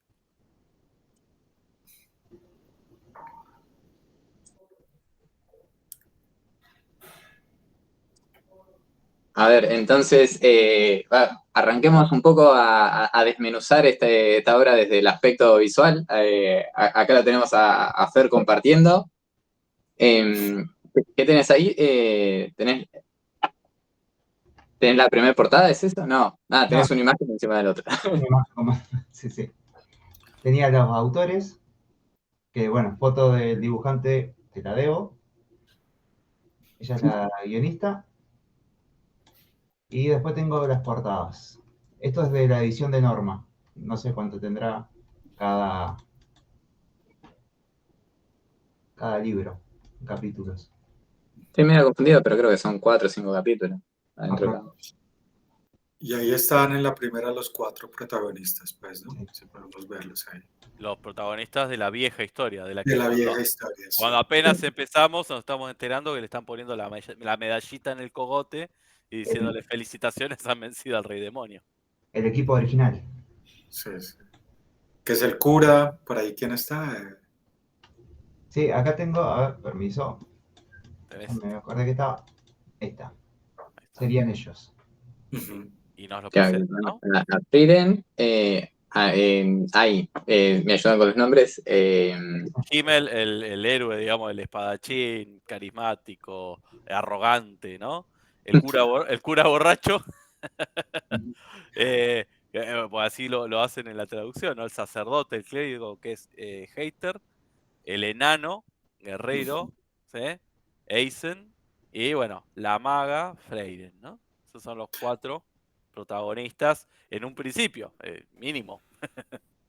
A ver, entonces, arranquemos un poco a desmenuzar esta obra desde el aspecto visual. Acá la tenemos a Fer compartiendo. ¿Qué tenés ahí? ¿Tenés la primera portada? ¿Es eso? No. Ah, tenés No, una imagen encima de la otra. una imagen sí, sí. Tenía los autores, que bueno, foto del dibujante te la debo. Ella es la guionista. Y después tengo las portadas. Esto es de la edición de Norma. No sé cuánto tendrá cada, cada libro, capítulos. Estoy medio confundido, pero creo que son 4 o 5 capítulos adentro de Ajá, cada uno. Y ahí están en la primera los 4 protagonistas, pues, ¿no? sí. Si podemos verlos ahí. Los protagonistas de la vieja historia, de la De que la cuando, vieja historia, cuando sí. apenas empezamos nos estamos enterando que le están poniendo la medallita en el cogote y diciéndole felicitaciones, han vencido al rey demonio. El equipo original. Sí, sí. Que es el cura, por ahí, ¿quién está? Sí, acá tengo, a ver, permiso. ¿Tenés? Me acordé que estaba. Ahí está. Ahí está. Serían ellos. Ujú. Y nos lo Claro, presenta, ¿no? a Frieren, ahí, me ayudan con los nombres. Himmel, el héroe, digamos, el espadachín, carismático, arrogante, ¿no? El cura borracho, pues así lo hacen en la traducción, ¿no? El sacerdote, el clérigo, que es Heiter, el enano, guerrero, ¿sí? Eisen, y bueno, la maga, Freyren, ¿no? Esos son los 4 protagonistas en un principio, mínimo.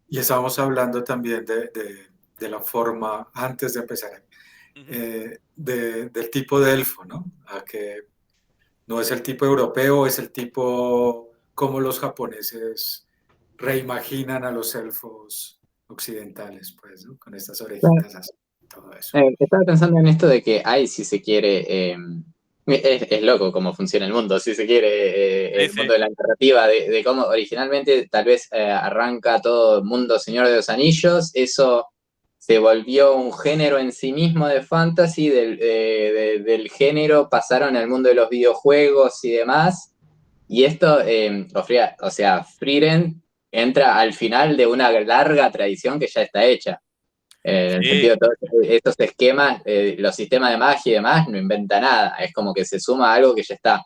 Y estábamos hablando también de la forma, antes de empezar, Ujú. del tipo de elfo, ¿no? A que no es el tipo europeo, es el tipo como los japoneses reimaginan a los elfos occidentales, pues, ¿no? Con estas orejitas así, todo eso. Estaba pensando en esto de que hay, si se quiere, es loco cómo funciona el mundo, si se quiere, Sí, el sí. mundo de la narrativa, de cómo originalmente tal vez arranca todo mundo Señor de los Anillos, eso se volvió un género en sí mismo de fantasy, del género pasaron al mundo de los videojuegos y demás, y esto, o sea, Frieren entra al final de una larga tradición que ya está hecha. En el Sí, sentido de todos estos esquemas, los sistemas de magia y demás, no inventa nada. Es como que se suma a algo que ya está.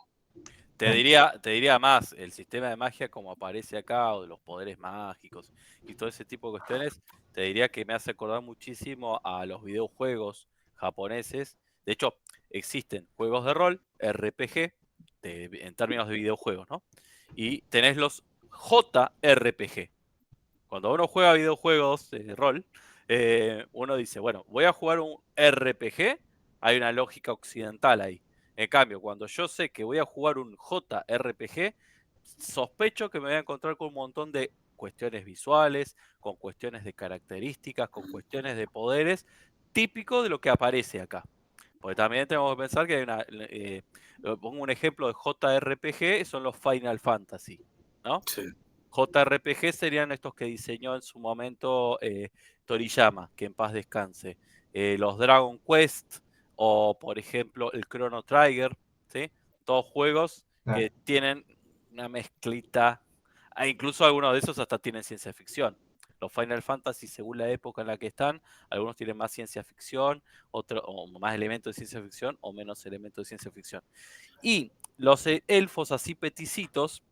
te diría más, el sistema de magia como aparece acá, o de los poderes mágicos y todo ese tipo de cuestiones, te diría que me hace acordar muchísimo a los videojuegos japoneses. De hecho, existen juegos de rol, RPG, en términos de videojuegos, ¿no? Y tenés los JRPG. Cuando uno juega videojuegos de rol, uno dice, bueno, voy a jugar un RPG, hay una lógica occidental ahí. En cambio, cuando yo sé que voy a jugar un JRPG, sospecho que me voy a encontrar con un montón de cuestiones visuales, con cuestiones de características, con cuestiones de poderes, típico de lo que aparece acá. Porque también tenemos que pensar que hay pongo un ejemplo de JRPG, son los Final Fantasy, ¿no? Sí. JRPG serían estos que diseñó en su momento Toriyama, que en paz descanse. Los Dragon Quest o, por ejemplo, el Chrono Trigger, ¿sí? Todos juegos Claro. que tienen una mezclita, incluso algunos de esos hasta tienen ciencia ficción. Los Final Fantasy, según la época en la que están, algunos tienen más ciencia ficción, o más elementos de ciencia ficción, o menos elementos de ciencia ficción. Y los elfos así peticitos,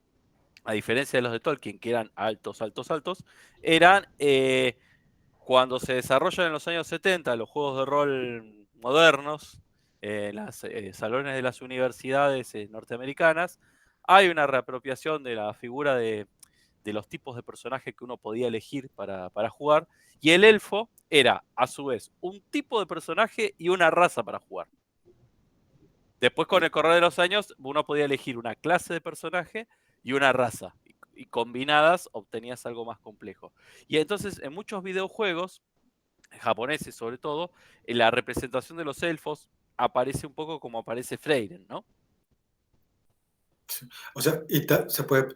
a diferencia de los de Tolkien, que eran altos, altos, altos, eran cuando se desarrollan en los años 70 los juegos de rol modernos, en los salones de las universidades norteamericanas, hay una reapropiación de la figura de los tipos de personajes que uno podía elegir para jugar, y el elfo era, a su vez, un tipo de personaje y una raza para jugar. Después, con el correr de los años, uno podía elegir una clase de personaje y una raza. Y combinadas obtenías algo más complejo. Y entonces, en muchos videojuegos, japoneses sobre todo, en la representación de los elfos aparece un poco como aparece Freyren, ¿no? Sí. O sea,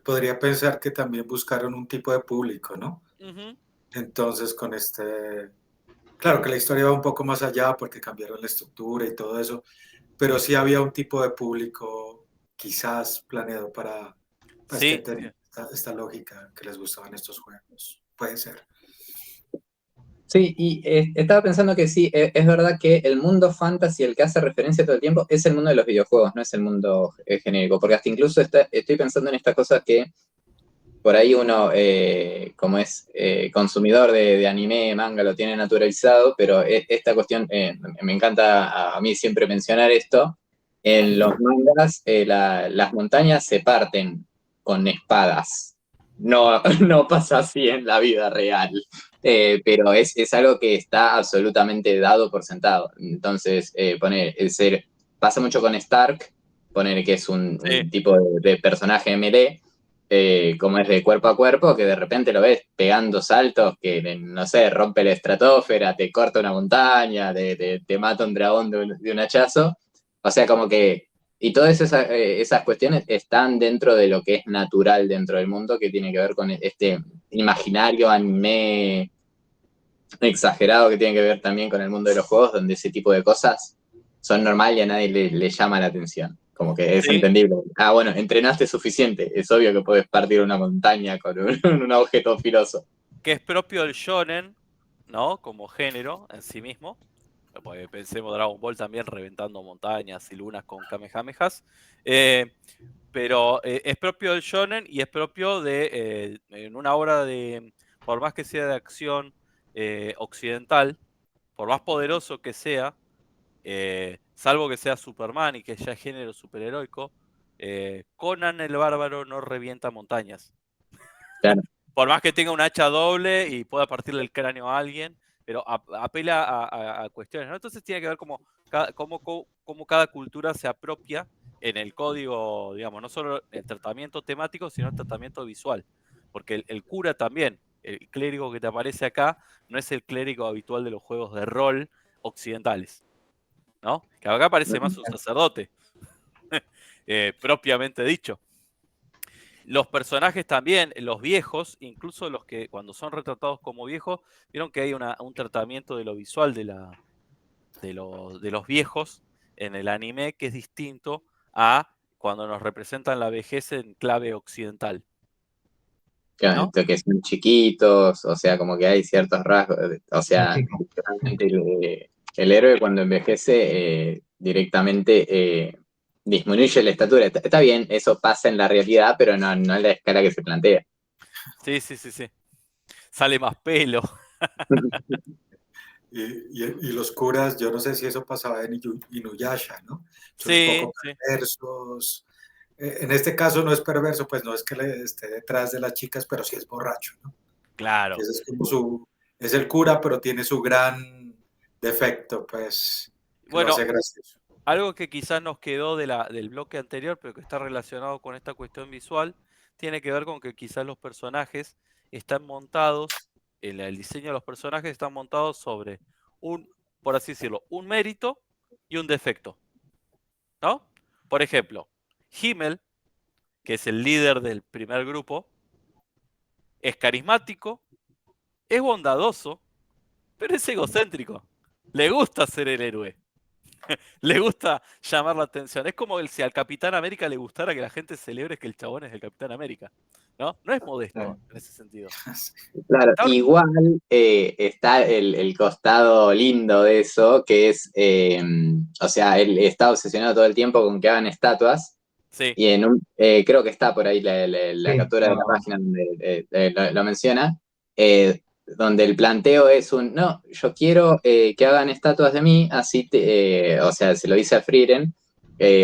podría pensar que también buscaron un tipo de público, ¿no? Ujú. Entonces, claro que la historia va un poco más allá porque cambiaron la estructura y todo eso, pero sí había un tipo de público quizás planeado para Sí, esta lógica que les gustaban estos juegos. Puede ser. Sí, y estaba pensando que sí, es verdad que el mundo fantasy al que hace referencia todo el tiempo es el mundo de los videojuegos, no es el mundo genérico, porque hasta incluso estoy pensando en estas cosas que por ahí uno, como es consumidor de anime, manga, lo tiene naturalizado, pero esta cuestión, me encanta a mí siempre mencionar esto, en los mangas las montañas se parten con espadas, no, no pasa así en la vida real. Pero es algo que está absolutamente dado por sentado. Entonces, pasa mucho con Stark, poner que es Sí. un tipo de personaje melee, como es de cuerpo a cuerpo, que de repente lo ves pegando saltos que, no sé, rompe la estratosfera, te corta una montaña, te mata un dragón de un hachazo. O sea, como que. Y todas esas cuestiones están dentro de lo que es natural dentro del mundo, que tiene que ver con este imaginario anime exagerado que tiene que ver también con el mundo de los juegos, donde ese tipo de cosas son normal y a nadie le llama la atención. Como que es Sí, entendible. Ah, bueno, entrenaste suficiente. Es obvio que puedes partir una montaña con un objeto filoso. que es propio del shonen, ¿no? Como género en sí mismo. Porque pensemos Dragon Ball también reventando montañas y lunas con kamehamehas. Pero es propio del shonen y es propio de en una obra de, por más que sea de acción occidental, por más poderoso que sea, salvo que sea Superman y que ya es género superheroico, Conan el Bárbaro no revienta montañas. Claro. Por más que tenga un hacha doble y pueda partirle el cráneo a alguien, pero apela a cuestiones, ¿no? Entonces tiene que ver cómo cada cultura se apropia en el código, digamos, no solo el tratamiento temático, sino el tratamiento visual. Porque el cura también, el clérigo que te aparece acá, no es el clérigo habitual de los juegos de rol occidentales, ¿no? Que acá parece más un sacerdote, propiamente dicho. Los personajes también, los viejos, incluso los que cuando son retratados como viejos, vieron que hay un tratamiento de lo visual de los viejos en el anime que es distinto a cuando nos representan la vejez en clave occidental, Claro, ¿no? que son chiquitos, o sea, como que hay ciertos rasgos. O Más sea, chico. literalmente el héroe cuando envejece directamente disminuye la estatura. Está bien, eso pasa en la realidad, pero no en la escala que se plantea. Sí, sí, sí, sí. Sale más pelo. Y los curas, yo no sé si eso pasaba en Inuyasha, ¿no? Son un Sí, poco sí, perversos. En este caso no es perverso, pues no es que le esté detrás de las chicas, pero sí es borracho, ¿no? Que claro. ese es como es el cura, pero tiene su gran defecto, pues, que lo Bueno, hace gracioso. algo que quizás nos quedó del bloque anterior, pero que está relacionado con esta cuestión visual, tiene que ver con que quizás los personajes están montados, el diseño de los personajes están montados sobre un, por así decirlo, un mérito y un defecto, ¿no? Por ejemplo, Himmel, que es el líder del primer grupo, es carismático, es bondadoso, pero es egocéntrico. Le gusta ser el héroe. Le gusta llamar la atención. Es como si al Capitán América le gustara que la gente celebre que el chabón es el Capitán América. ¿No? No es modesto en ese sentido. Claro, Está igual está el costado lindo de eso, que es, o sea, él está obsesionado todo el tiempo con que hagan estatuas, Sí, y creo que está por ahí la Sí, captura de la página donde lo menciona, donde el planteo es no, yo quiero que hagan estatuas de mí, así o sea, se lo dice a Frieren,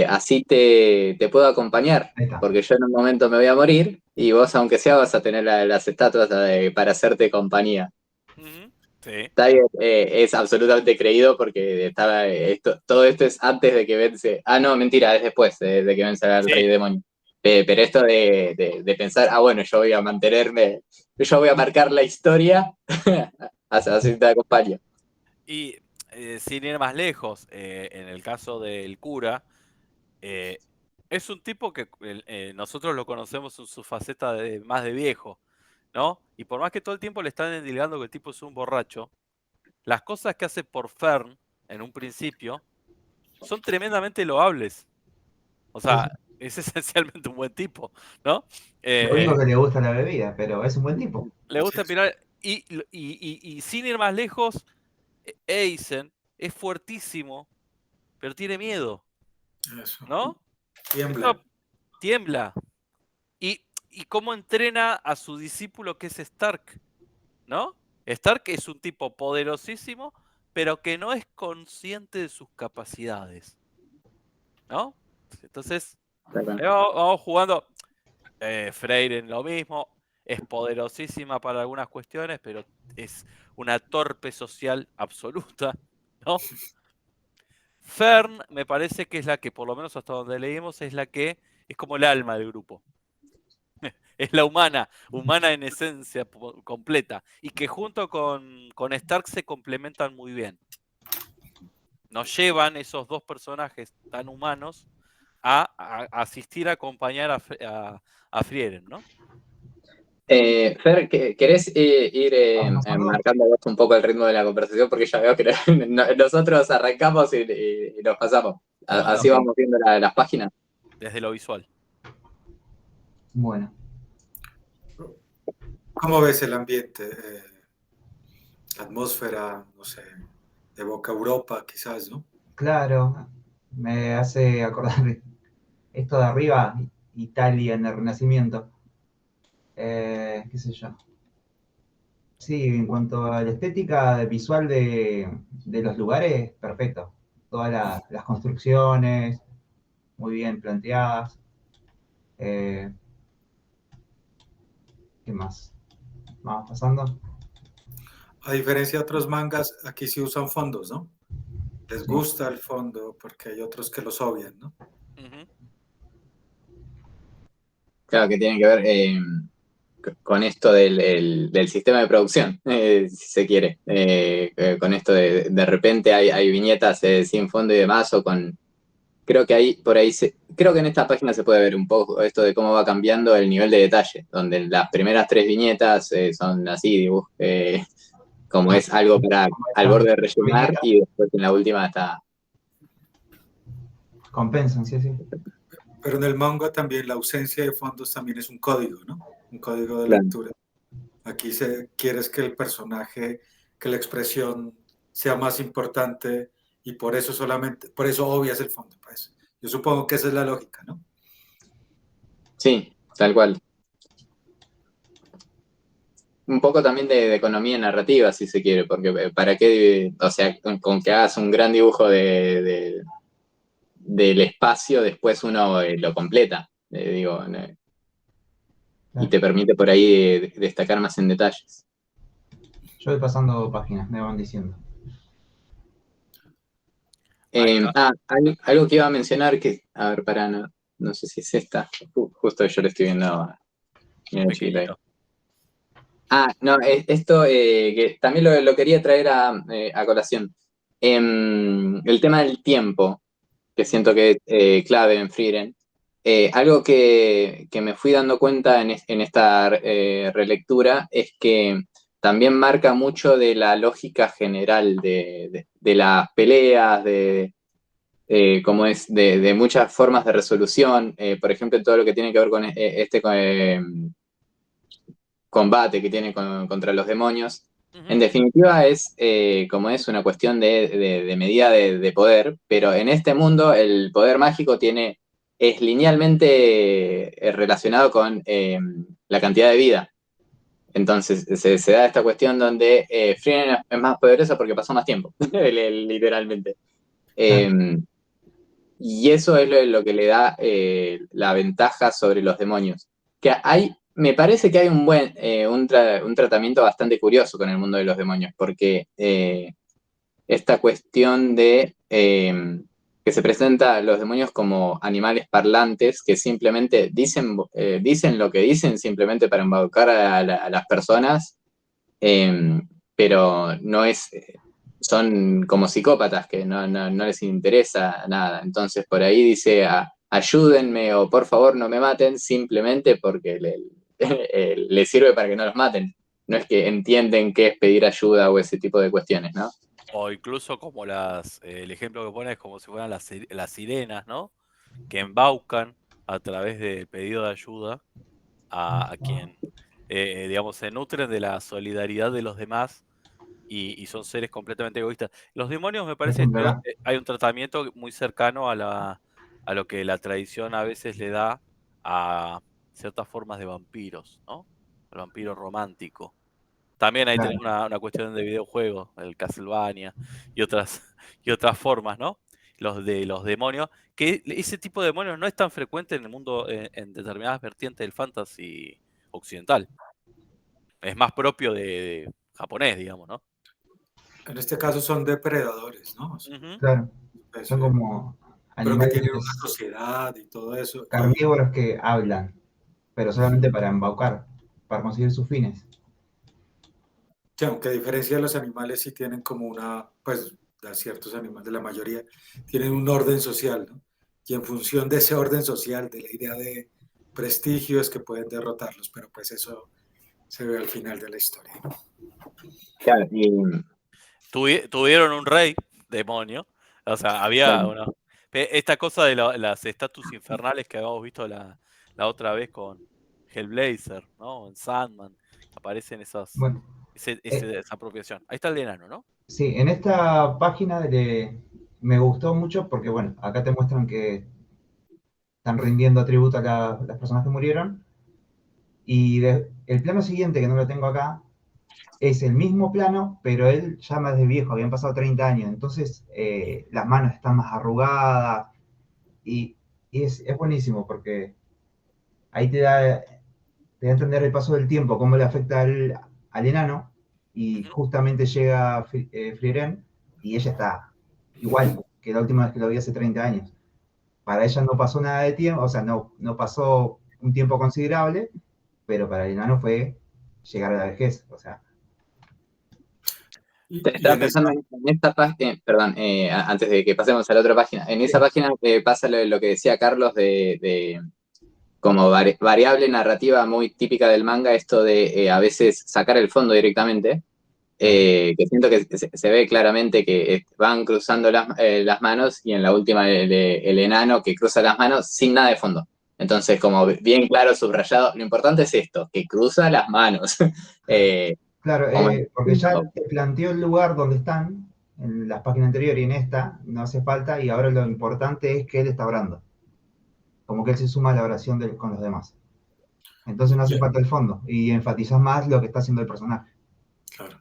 así te puedo acompañar, ahí está. porque yo en un momento me voy a morir, y vos, aunque sea, vas a tener las estatuas para hacerte compañía. ujú, sí, Está bien, es absolutamente creído porque todo esto es antes de que vence. Ah, no, mentira, es después de que vence al sí. Rey Demonio. Pero esto de pensar, bueno, yo voy a mantenerme, yo voy a marcar la historia, así te acompaño. Y sin ir más lejos, en el caso del cura, eh, es un tipo que nosotros lo conocemos en su faceta de más de viejo, ¿no? Y por más que todo el tiempo le están endilgando que el tipo es un borracho, las cosas que hace por Fern en un principio son tremendamente loables. O Sí, sí. sea, es esencialmente un buen tipo, ¿no? Lo Eh, único que le gusta la bebida, pero es un buen tipo. Le gusta Sí, pirar. Y sin ir más lejos, Eisen es fuertísimo, pero tiene miedo, Eso. ¿no? Tiembla. Esto tiembla. Y cómo entrena a su discípulo que es Stark, ¿no? Stark es un tipo poderosísimo, pero que no es consciente de sus capacidades, ¿no? Entonces, vamos jugando. Freire en lo mismo, es poderosísima para algunas cuestiones, pero es una torpe social absoluta, ¿no? Fern me parece que es la que, por lo menos hasta donde leímos, es la que es como el alma del grupo. Es la humana en esencia completa, y que junto con Stark se complementan muy bien. Nos llevan esos dos personajes tan humanos a asistir a acompañar a Frieren, ¿no? Fer, ¿querés ir ¿Vamos pasando? marcando vos un poco el ritmo de la conversación? Porque ya veo que nosotros arrancamos y nos pasamos. Así Ok, vamos viendo las páginas. Desde lo visual. bueno. ¿Cómo ves el ambiente? La atmósfera, no sé, evoca Europa, quizás, ¿no? Claro, me hace acordar esto de arriba, Italia en el Renacimiento. ¿Qué sé yo? Sí, en cuanto a la estética visual de los lugares, perfecto. Todas las construcciones muy bien planteadas. Eh, ¿Qué más? Vamos pasando. A diferencia de otros mangas, aquí sí usan fondos, ¿no? Les Sí. gusta el fondo porque hay otros que los obvian, ¿no? Ujú. Claro, que tiene que ver con esto del sistema de producción, si se quiere. Con esto de repente hay viñetas sin fondo y demás, o con. Creo que ahí, por ahí, creo que en esta página se puede ver un poco esto de cómo va cambiando el nivel de detalle, donde las primeras tres viñetas son así, dibujos, como Ah, es algo para como al esas borde de rellenar, viñetas y después en la última está. compensan, sí, sí. Pero en el manga también la ausencia de fondos también es un código, ¿no? Un código de Claro. lectura. Aquí quieres que el personaje, que la expresión sea más importante y por eso solamente, por eso obvias el fondo, pues. Yo supongo que esa es la lógica, ¿no? Sí, tal cual. Un poco también de economía narrativa, si se quiere, porque para qué, o sea, con que hagas un gran dibujo del espacio, después uno lo completa, digo, y Claro. te permite por ahí destacar más en detalles. Yo voy pasando páginas, me van diciendo. Ahí está. Algo que iba a mencionar que, a ver, no sé si es esta, justo yo lo estoy viendo, mira, chiquito ahí. Pequeñito. No, esto que también lo quería traer a colación. El tema del tiempo, que siento que es clave en Frieren. Algo que me fui dando cuenta en esta relectura es que también marca mucho de la lógica general de las peleas, cómo es, de muchas formas de resolución. Por ejemplo, todo lo que tiene que ver con este combate que tiene contra los demonios. En Ujú. definitiva, es como es una cuestión de medida de poder, pero en este mundo el poder mágico es linealmente relacionado con la cantidad de vida. Entonces se da esta cuestión donde Frieren es más poderosa porque pasó más tiempo, literalmente. Claro. Eh, y eso es lo que le da la ventaja sobre los demonios. Me parece que hay un tratamiento bastante curioso con el mundo de los demonios, porque esta cuestión de que se presenta a los demonios como animales parlantes que simplemente dicen lo que dicen simplemente para embaucar a las personas, eh, pero no es, son como psicópatas que no les interesa nada. Entonces por ahí dice, ayúdenme o por favor no me maten, simplemente porque le sirve para que no los maten. No es que entienden qué es pedir ayuda o ese tipo de cuestiones, ¿no? O incluso como el ejemplo que pone es como si fueran las sirenas, ¿no? Que embaucan a través del pedido de ayuda a quien digamos, se nutren de la solidaridad de los demás y son seres completamente egoístas. Los demonios, me Por parece ejemplo, que acá, hay un tratamiento muy cercano a lo que la tradición a veces le da a ciertas formas de vampiros, ¿no? El vampiro romántico. También ahí tenés claro, una cuestión de videojuegos, el Castlevania y otras, y otras formas, ¿no? Los de los demonios, que ese tipo de demonios no es tan frecuente en el mundo, en determinadas vertientes del fantasy occidental. Es más propio de japonés, digamos, ¿no? En este caso son depredadores, ¿no? O sea, Ujú. claro. Son especie- como pero que animales tienen una sociedad y todo eso. Y carnívoros que hablan, pero solamente para embaucar, para conseguir sus fines. que aunque a diferencia de los animales sí tienen como una, pues de ciertos animales, de la mayoría, tienen un orden social, ¿no? Y en función de ese orden social, de la idea de prestigio es que pueden derrotarlos, pero pues eso se ve al final de la historia, ¿no? Claro, y Tuvieron un rey demonio, o sea, había claro, una... Esta cosa de las estatus infernales que habíamos visto la otra vez con Hellblazer, ¿no? En Sandman, aparecen Bueno, eh, esa apropiación. Ahí está el enano, ¿no? sí, en esta página me gustó mucho porque, bueno, acá te muestran que están rindiendo tributo a las personas que murieron. Y el plano siguiente, que no lo tengo acá, es el mismo plano, pero él ya más de viejo, habían pasado 30 años. Entonces, las manos están más arrugadas y, es buenísimo porque ahí te da a entender el paso del tiempo, cómo le afecta al enano. Y Ujú. justamente llega Frieren y ella está igual que la última vez que lo vi hace 30 años. Para ella no pasó nada de tiempo, o sea, no pasó un tiempo considerable, pero para el enano fue llegar a la vejez, o sea, Y estaba en esa, pensando en esta página, perdón, antes de que pasemos a la otra página, en esa sí, página pasa lo que decía Carlos de como variable narrativa muy típica del manga, esto de a veces sacar el fondo directamente, claro, que siento que se ve claramente que van cruzando las manos y en la última el enano que cruza las manos sin nada de fondo. Entonces, como bien claro, subrayado, lo importante es esto, que cruza las manos. Eh, claro, como en- porque ya te planteó el lugar donde están en las páginas anteriores y en esta no hace falta y ahora lo importante es que él está orando, como que él se suma a la oración con los demás. Entonces no hace falta el fondo y enfatizas más lo que está haciendo el personaje. claro.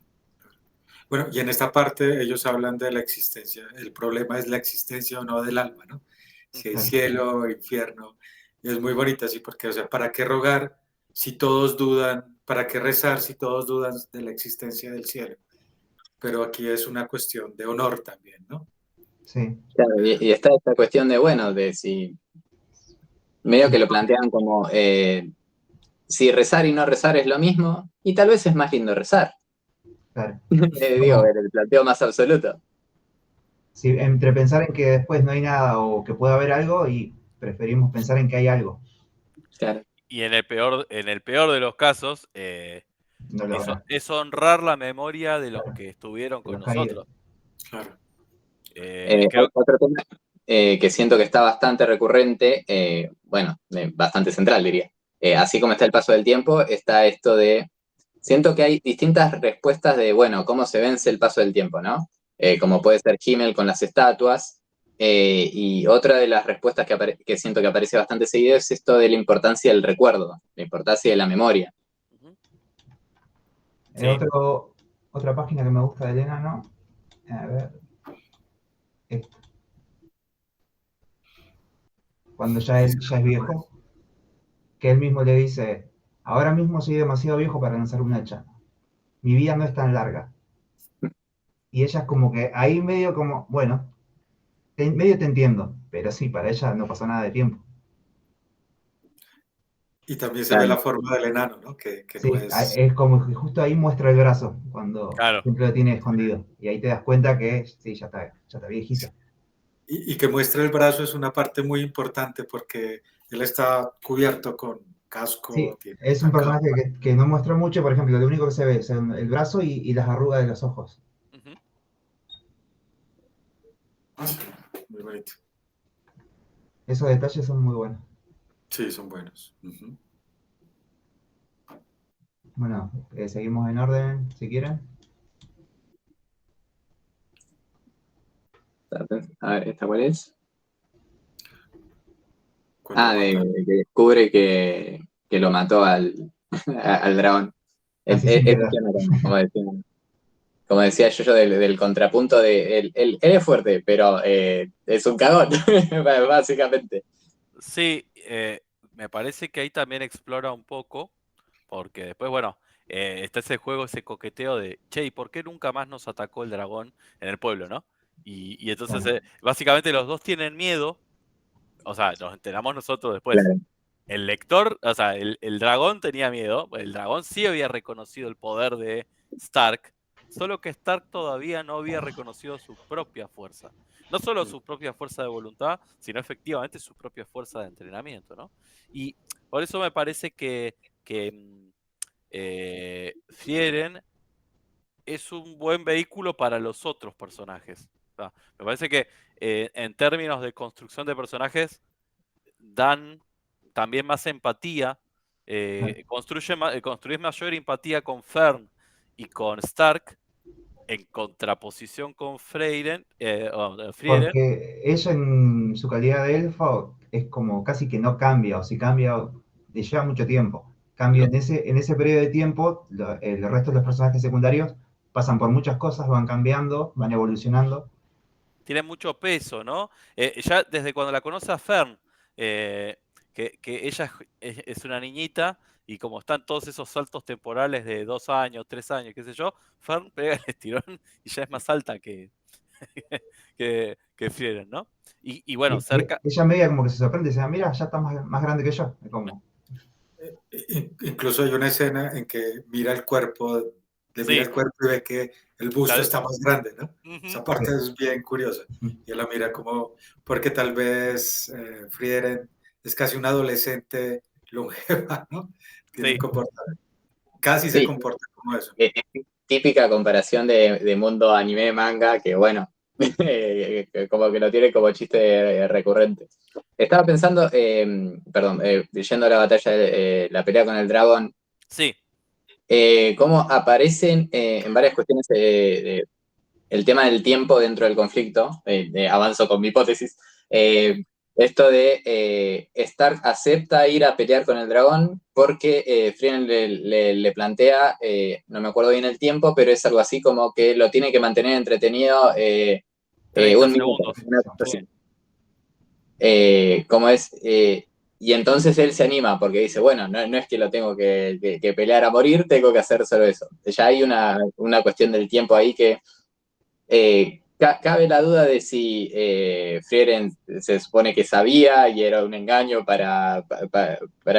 Bueno, y en esta parte ellos hablan de la existencia. El problema es la existencia o no del alma, ¿no? Si hay Ujú. Claro, cielo o infierno. Y es muy bonita, sí, porque, o sea, ¿para qué rogar si todos dudan? ¿Para qué rezar si todos dudan de la existencia del cielo? Pero aquí es una cuestión de honor también, ¿no? sí, claro, y está esta cuestión de, bueno, de si medio que lo plantean como si rezar y no rezar es lo mismo, y tal vez es más lindo rezar. claro. Digo, Como el planteo más absoluto. si entre pensar en que después no hay nada o que pueda haber algo y preferimos pensar en que hay algo, Y, Claro, y en el peor de los casos, no lo habrá, es honrar la memoria de los claro, que estuvieron de con los caídos. nosotros. Claro. Creo, Otro tema que siento que está bastante recurrente, bueno, bastante central diría. Así como está el paso del tiempo, está esto de, siento que hay distintas respuestas de, bueno, cómo se vence el paso del tiempo, ¿no? Como puede ser Himmel con las estatuas, y otra de las respuestas que siento que aparece bastante seguido es esto de la importancia del recuerdo, la importancia de la memoria. ujú, Eh, sí, otro, otra página que me gusta de Elena, ¿no? A ver, esta. Cuando ya es viejo, que él mismo le dice, ahora mismo soy demasiado viejo para lanzar un hacha, mi vida no es tan larga. Y ella es como que ahí medio como, bueno, medio te entiendo, pero sí, para ella no pasó nada de tiempo. Y también se ve Claro, la forma del enano, ¿no? Que no Sí, es... es como que justo ahí muestra el brazo, cuando claro. siempre lo tiene escondido. Y ahí te das cuenta que sí, ya está viejito. Y que muestra el brazo es una parte muy importante porque él está cubierto con casco, Sí, tiene es un una capa. personaje que no muestra mucho, por ejemplo, lo único que se ve es el brazo y las arrugas de los ojos. Ujú. Sí, muy bonito. Esos detalles son muy buenos. Sí, son buenos. Ujú. Bueno, seguimos en orden, si quieren. A ver, ¿esta cuál es? Cuando mata. De que descubre que lo mató al dragón. Casi sin Esa querer. escena, como decía yo del contrapunto de él es fuerte, pero es un cagón, básicamente. Sí, me parece que ahí también explora un poco, porque después, bueno, está ese juego, ese coqueteo de, che, ¿y por qué nunca más nos atacó el dragón en el pueblo, no? Y entonces, Bueno, básicamente los dos tienen miedo, o sea, nos enteramos nosotros después. Claro, El lector, o sea, el dragón tenía miedo, el dragón sí había reconocido el poder de Stark, solo que Stark todavía no había reconocido su propia fuerza. No solo su propia fuerza de voluntad, sino efectivamente su propia fuerza de entrenamiento, ¿no? Y por eso me parece que Frieren es un buen vehículo para los otros personajes. O sea, me parece que en términos de construcción de personajes, dan también más empatía, construís mayor empatía con Fern y con Stark en contraposición con Frieren. porque ella en su calidad de elfo es como casi que no cambia, o si cambia, le lleva mucho tiempo. Cambia Lo- en ese periodo de tiempo, el resto de los personajes secundarios pasan por muchas cosas, van cambiando, van evolucionando. Tiene mucho peso, ¿no? Ya desde cuando la conoce a Fern, eh, que ella es una niñita y como están todos esos saltos temporales de 2 años, 3 años, qué sé yo, Fern pega el estirón y ya es más alta que Frieren, ¿no? Y bueno, cerca, Ella media como que se sorprende, dice, "Ah, mira, ya está más grande que yo". Es como, Incluso hay una escena en que mira el cuerpo, le mira sí, el cuerpo y ve que el busto está más grande, ¿no? ujú, Esa parte sí. es bien curiosa. Y él la mira como, porque tal vez Frieren es casi una adolescente longeva, ¿no? Tiene un sí, comportamiento, casi se sí, comporta como eso. es típica comparación de mundo anime manga, que bueno, como que lo tiene como chiste recurrente. Estaba pensando, perdón, yendo a la batalla de la pelea con el dragón, sí, cómo aparecen en varias cuestiones el tema del tiempo dentro del conflicto, avanzo con mi hipótesis, esto de Stark acepta ir a pelear con el dragón porque Frieren le plantea, no me acuerdo bien el tiempo, pero es algo así como que lo tiene que mantener entretenido 30 un minuto, segundos. una cosa Sí. así. Como es, y entonces él se anima porque dice, bueno, no es que lo tengo que pelear a morir, tengo que hacer solo eso. Ya hay una cuestión del tiempo ahí que cabe la duda de si Frieren se supone que sabía y era un engaño para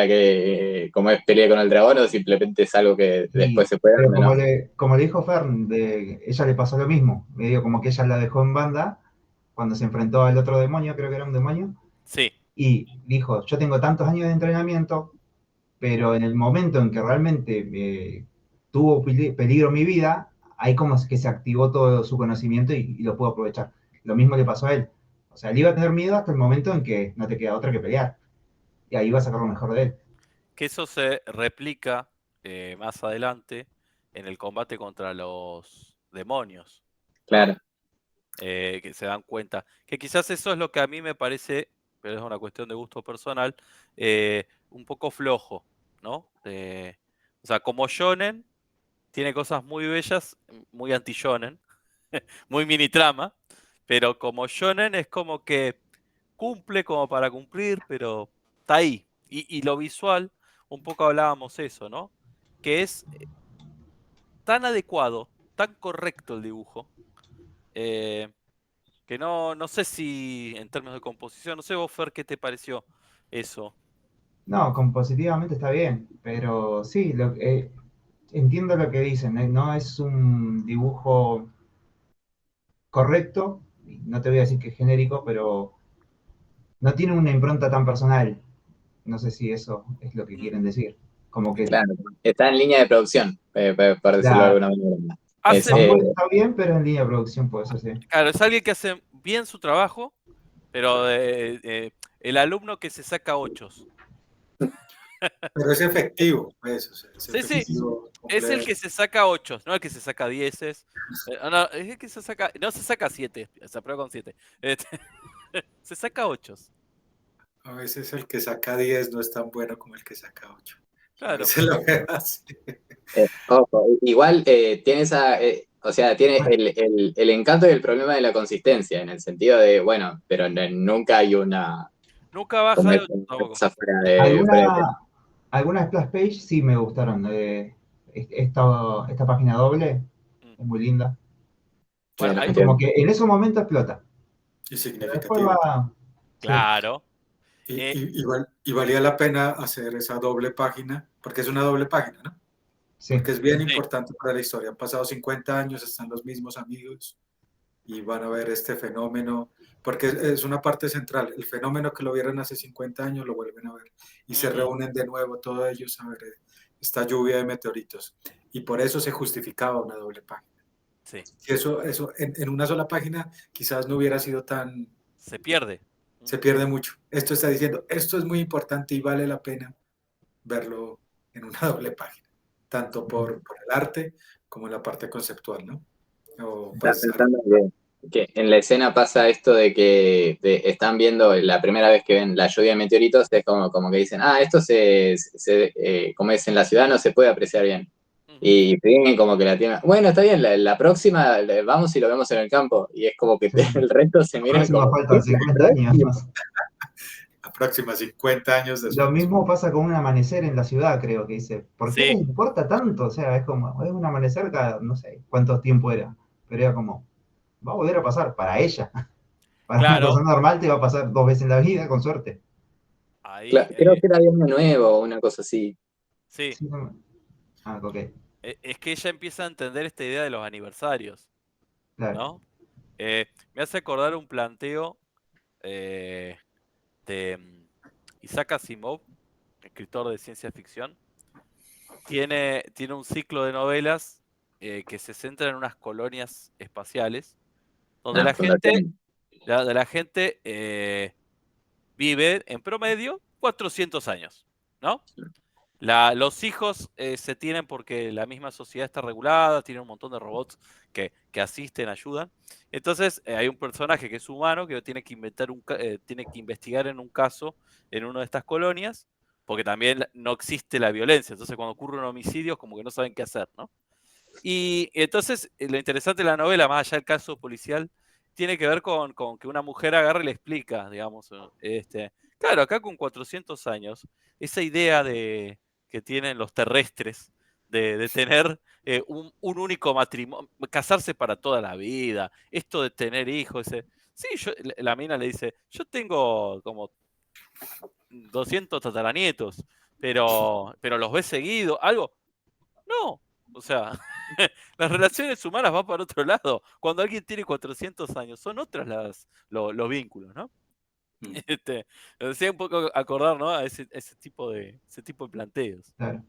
que, como es, pelee con el dragón, o simplemente es algo que después se puede dar Pero o no. como le dijo Fern, ella le pasó lo mismo, medio como que ella la dejó en banda cuando se enfrentó al otro demonio, creo que era un demonio, Sí, y dijo, yo tengo tantos años de entrenamiento, pero en el momento en que realmente tuvo peligro mi vida, ahí como que se activó todo su conocimiento y lo pudo aprovechar. Lo mismo le pasó a él. O sea, él iba a tener miedo hasta el momento en que no te queda otra que pelear. Y ahí va a sacar lo mejor de él. que eso se replica más adelante en el combate contra los demonios, ¿no? Claro, Que se dan cuenta. Que quizás eso es lo que a mí me parece, pero es una cuestión de gusto personal, un poco flojo, ¿no? O sea, como shonen, tiene cosas muy bellas, muy anti-shonen, muy mini trama, pero como shonen es como que cumple como para cumplir, pero está ahí. Y lo visual, un poco hablábamos eso, ¿no? Que es tan adecuado, tan correcto el dibujo, eh, que no sé si en términos de composición, no sé vos, Fer, ¿qué te pareció eso? No, compositivamente está bien, pero sí, entiendo lo que dicen. No es un dibujo correcto, no te voy a decir que es genérico, pero no tiene una impronta tan personal. No sé si eso es lo que Mm, quieren decir. Como que claro. Está en línea de producción, por decirlo de la, alguna manera. Es, Hace, está bien, pero en línea de producción puede ser, sí. claro, es alguien que hace bien su trabajo, pero el alumno que se saca ochos. Pero es efectivo, pues, o sea, es Sí, sí, efectivo es el completo. que se saca 8, no el que se saca 10. No, es el que no se saca 7, se aprueba con 7. Se saca 8. A veces el que saca 10 no es tan bueno como el que saca 8. A Claro. veces lo veo así. Ojo, igual tiene esa, o sea, tiene el encanto y el problema de la consistencia, en el sentido de, bueno, pero nunca hay una, Nunca baja como de es 8 una tampoco. cosa fuera de tema. Alguna, algunas splash page sí me gustaron. Esta página doble Mm. es muy linda. Bueno, Bueno, hay, Es como que en esos momentos explota. Y Pero después significativo también. va. Sí, claro. Y valía la pena hacer esa doble página, porque es una doble página, ¿no? sí. Porque es bien Sí. importante para la historia. Han pasado 50 años, están los mismos amigos y van a ver este fenómeno, porque es una parte central. El fenómeno que lo vieron hace 50 años lo vuelven a ver y se Ujú. reúnen de nuevo todos ellos a ver esta lluvia de meteoritos. Y por eso se justificaba una doble página. Sí, Y eso en una sola página quizás no hubiera sido tan, se pierde. se pierde mucho. Esto está diciendo, esto es muy importante y vale la pena verlo en una doble página, tanto por el arte como en la parte conceptual, ¿no? O Estaba pues, pensando que en la escena pasa esto de que están viendo la primera vez que ven la lluvia de meteoritos, es como que dicen, esto como es en la ciudad no se puede apreciar bien. Ujú. Y tienen como que la tienen, bueno, está bien, la próxima vamos y lo vemos en el campo. Y es como que Sí. el resto se La miran próxima como, faltan ¿qué? 50 años. la próxima 50 años Lo después. mismo pasa con un amanecer en la ciudad, creo que dice. ¿Por qué les Sí, importa tanto? O sea, es como, es un amanecer cada, no sé cuánto tiempo era. Pero era como, va a volver a pasar para ella. Para una claro. persona normal te va a pasar 2 veces en la vida, con suerte. Ahí, Creo que era Viernes Nuevo o una cosa así. sí. Sí, no. Ok, Es que ella empieza a entender esta idea de los aniversarios, claro. ¿no? Me hace acordar un planteo eh, de Isaac Asimov, escritor de ciencia ficción. Tiene un ciclo de novelas que se centra en unas colonias espaciales, donde la gente, Fundación. la gente vive en promedio 400 años, ¿no? Los hijos se tienen porque la misma sociedad está regulada, tiene un montón de robots que asisten, ayudan. Entonces hay un personaje que es humano que tiene que tiene que investigar en un caso en una de estas colonias, porque también no existe la violencia. Entonces cuando ocurre un homicidio es como que no saben qué hacer, ¿no? Y entonces lo interesante de la novela, más allá del caso policial, tiene que ver con que una mujer agarra y le explica, digamos, claro, acá con 400 años, esa idea que tienen los terrestres de tener un único matrimonio, casarse para toda la vida, esto de tener hijos, sí, la mina le dice, yo tengo como 200 tataranietos, pero los ves seguido, algo, no, o sea, las relaciones humanas van para otro lado. Cuando alguien tiene 400 años, son otras los vínculos, ¿no? Mm. Me decía un poco acordar, ¿no? A ese tipo de planteos. Claro.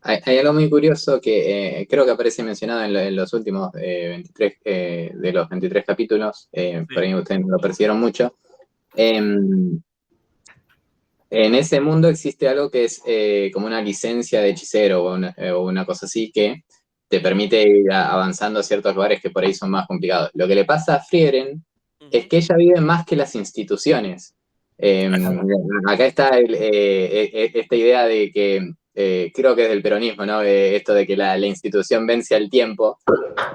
Hay algo muy curioso que creo que aparece mencionado en los últimos 23, de los 23 capítulos, por Sí. ahí ustedes no lo percibieron mucho. En, en ese mundo existe algo que es como una licencia de hechicero o una cosa así que te permite ir avanzando a ciertos lugares que por ahí son más complicados. Lo que le pasa a Frieren es Ujú. que ella vive más que las instituciones. Eh, Claro. Acá está esta idea de que creo que es del peronismo, ¿no? Esto de que la institución vence al tiempo.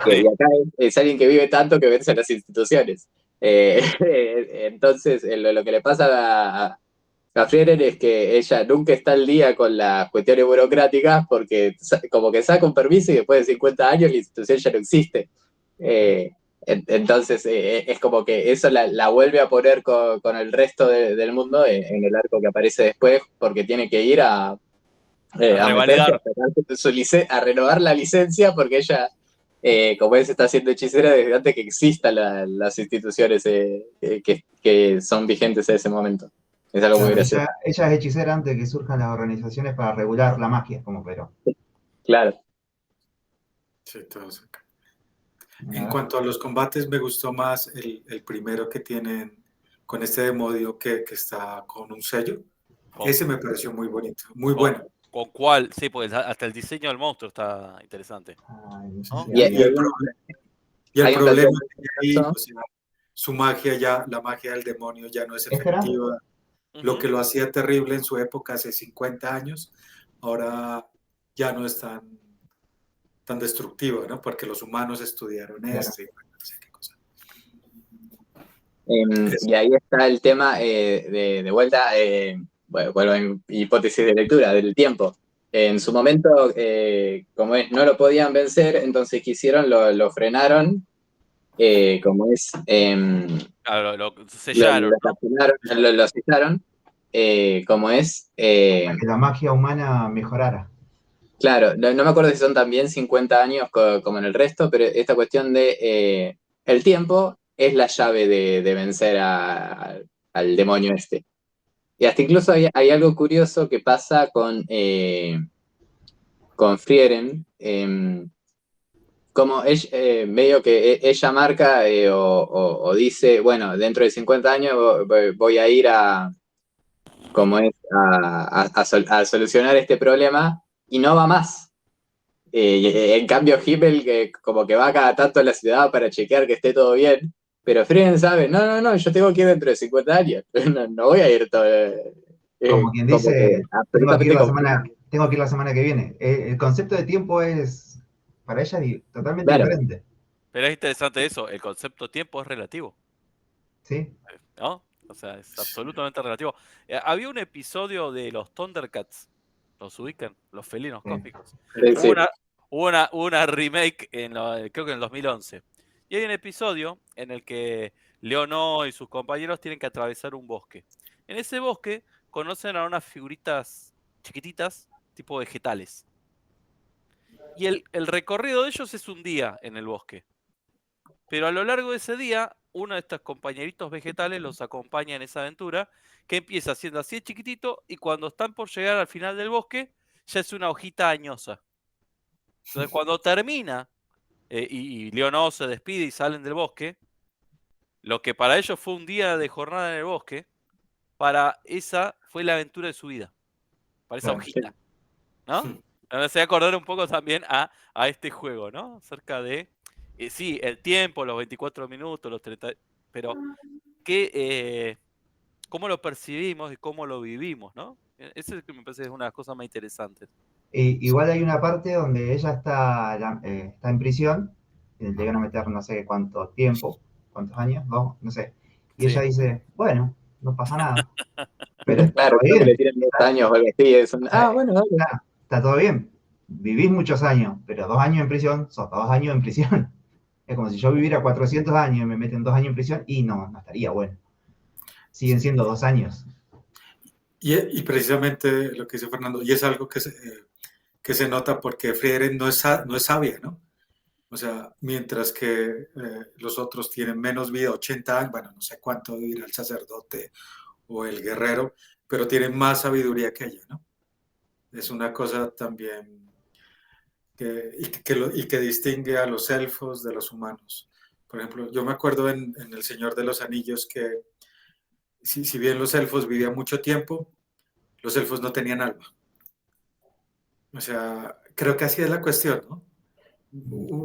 Y Sí. acá es alguien que vive tanto que vence a las instituciones. Entonces, lo que le pasa a Frieren es que ella nunca está al día con las cuestiones burocráticas porque como que saca un permiso y después de 50 años la institución ya no existe. Eh, entonces es como que eso la vuelve a poner con el resto del mundo en el arco que aparece después porque tiene que ir A a meterse revalidar. a renovar la licencia porque ella, como es, está haciendo hechicera desde antes que existan las instituciones que son vigentes en ese momento. Es algo muy Claro, gracioso. ella es hechicera antes de que surjan las organizaciones para regular la magia, como pero. Claro. Sí, todos acá. En Nada. cuanto a los combates, me gustó más el primero que tienen con este demonio que está con un sello. Ese me pareció muy bonito, muy bueno. ¿Con cuál? Sí, porque hasta el diseño del monstruo está interesante. Ay, no sé ¿No? si Y, había- y hay hay un problema planteo que ahí, curioso. o sea, su magia ya, la magia del demonio ya no es ¿Este era? efectiva. Lo Ujú. que lo hacía terrible en su época, hace 50 años, ahora ya no es tan destructiva, ¿no? Porque los humanos estudiaron Claro. esto y bueno, no sé qué cosa. Y ahí está el tema de vuelta, vuelvo a mi hipótesis de lectura, del tiempo. En su momento, como es, no lo podían vencer, entonces ¿qué hicieron? Lo frenaron, como es, Claro, lo sellaron, lo ¿no? capturaron, lo sellaron, como es, Para que la magia humana mejorara. claro, no me acuerdo si son también 50 años como en el resto, pero esta cuestión de el tiempo es la llave de vencer al demonio este. Y hasta incluso hay algo curioso que pasa con Frieren, como medio que ella marca o dice, bueno, dentro de 50 años voy a ir como es, a solucionar este problema y no va más. En cambio, Himmel que como que va cada tanto a la ciudad para chequear que esté todo bien, pero Frieren sabe, no, yo tengo que ir dentro de 50 años, no voy a ir todo, Como quien como que dice, absolutamente confiado. tengo que ir la semana que viene. El concepto de tiempo es, para ella, totalmente Claro, diferente. Pero es interesante eso, el concepto tiempo es relativo, ¿Sí? ¿no? O sea, es absolutamente relativo. Había un episodio de los Thundercats, ¿los ubican? Los felinos Sí. cósmicos. sí, Hubo sí. una remake, creo que en el 2011. Y hay un episodio en el que Leonor y sus compañeros tienen que atravesar un bosque. En ese bosque conocen a unas figuritas chiquititas, tipo vegetales. Y el recorrido de ellos es un día en el bosque. Pero a lo largo de ese día, uno de estos compañeritos vegetales los acompaña en esa aventura, que empieza siendo así de chiquitito y cuando están por llegar al final del bosque, ya es una hojita añosa. Entonces cuando termina y Leonor se despide y salen del bosque, lo que para ellos fue un día de jornada en el bosque, para esa fue la aventura de su vida, para esa Claro. hojita, ¿no? Me hace acordar un poco también a este juego, ¿no? Acerca de, sí, el tiempo, los 24 minutos, los 30, pero cómo lo percibimos y cómo lo vivimos, ¿no? Eso es que me parece es una de las cosas más interesantes. Igual hay una parte donde ella está en prisión, y le llegan a meter no sé cuánto tiempo, cuántos años, dos, no sé. Y ella Sí. dice, bueno, no pasa nada. Pero está Claro, todo creo que le bien. tiran 10 años o algo así. Bueno, dale. Está todo bien. Vivís muchos años, pero 2 años en prisión, sos 2 años en prisión. Es como si yo viviera 400 años y me meten 2 años en prisión y no estaría bueno. Siguen siendo 2 años. Y precisamente lo que dice Fernando, y es algo que se nota porque Frieren no es sabia, ¿no? O sea, mientras que los otros tienen menos vida, 80 años, bueno, no sé cuánto vivirá el sacerdote o el guerrero, pero tienen más sabiduría que ella, ¿no? Es una cosa también que distingue a los elfos de los humanos. Por ejemplo, yo me acuerdo en El Señor de los Anillos que si bien los elfos vivían mucho tiempo, los elfos no tenían alma. O sea, creo que así es la cuestión, ¿no?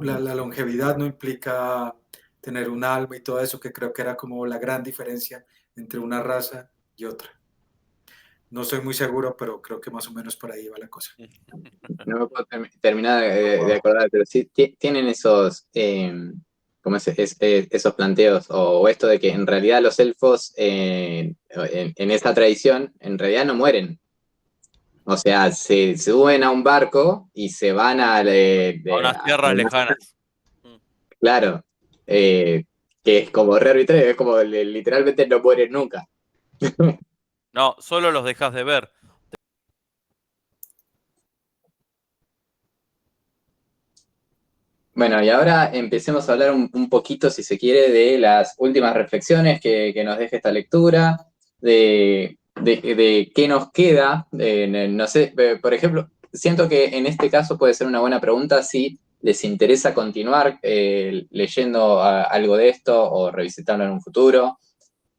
La longevidad no implica tener un alma y todo eso, que creo que era como la gran diferencia entre una raza y otra. No soy muy seguro, pero creo que más o menos por ahí va la cosa. No me puedo terminar de acordar, pero sí tienen esos, como esos planteos, o esto de que en realidad los elfos en esta tradición, en realidad no mueren. O sea, se suben a un barco y se van A unas tierras lejanas. claro, que es como re arbitrario, es como literalmente no mueren nunca. No, solo los dejas de ver. Bueno, y ahora empecemos a hablar un poquito, si se quiere, de las últimas reflexiones que nos deja esta lectura, de qué nos queda. No sé, por ejemplo, siento que en este caso puede ser una buena pregunta si les interesa continuar leyendo algo de esto o revisitarlo en un futuro.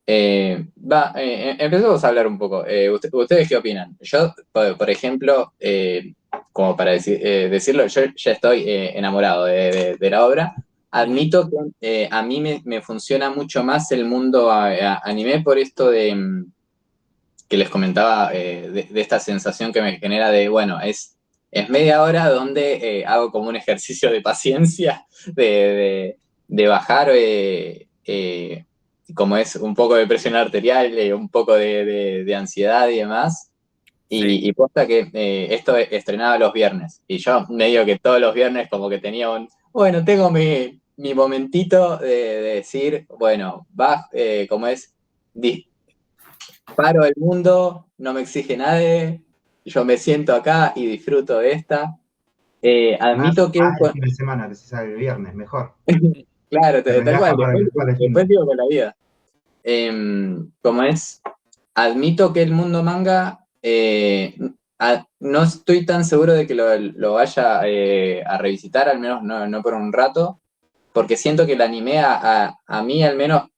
Empecemos a hablar un poco. ¿Ustedes qué opinan? Yo, por ejemplo, como para decirlo, yo ya estoy enamorado de la obra. Admito que a mí me funciona mucho más el mundo anime por esto que les comentaba, de esta sensación que me genera de, bueno, es media hora donde hago como un ejercicio de paciencia, de bajar, como es un poco de presión arterial, un poco de ansiedad y demás. Sí. Y posta que esto estrenaba los viernes. Y yo medio que todos los viernes como que tenía bueno, tengo mi momentito de decir, bueno, va, como es, paro el mundo, no me exige nadie, yo me siento acá y disfruto de esta. Más, Admito que, más el fin de semana que se sale el viernes, mejor. claro, Te tal relaja cual, para el fin después de. digo con la vida. Como es, admito que el mundo manga, no estoy tan seguro de que lo vaya a revisitar, al menos no por un rato, porque siento que el anime a mí al menos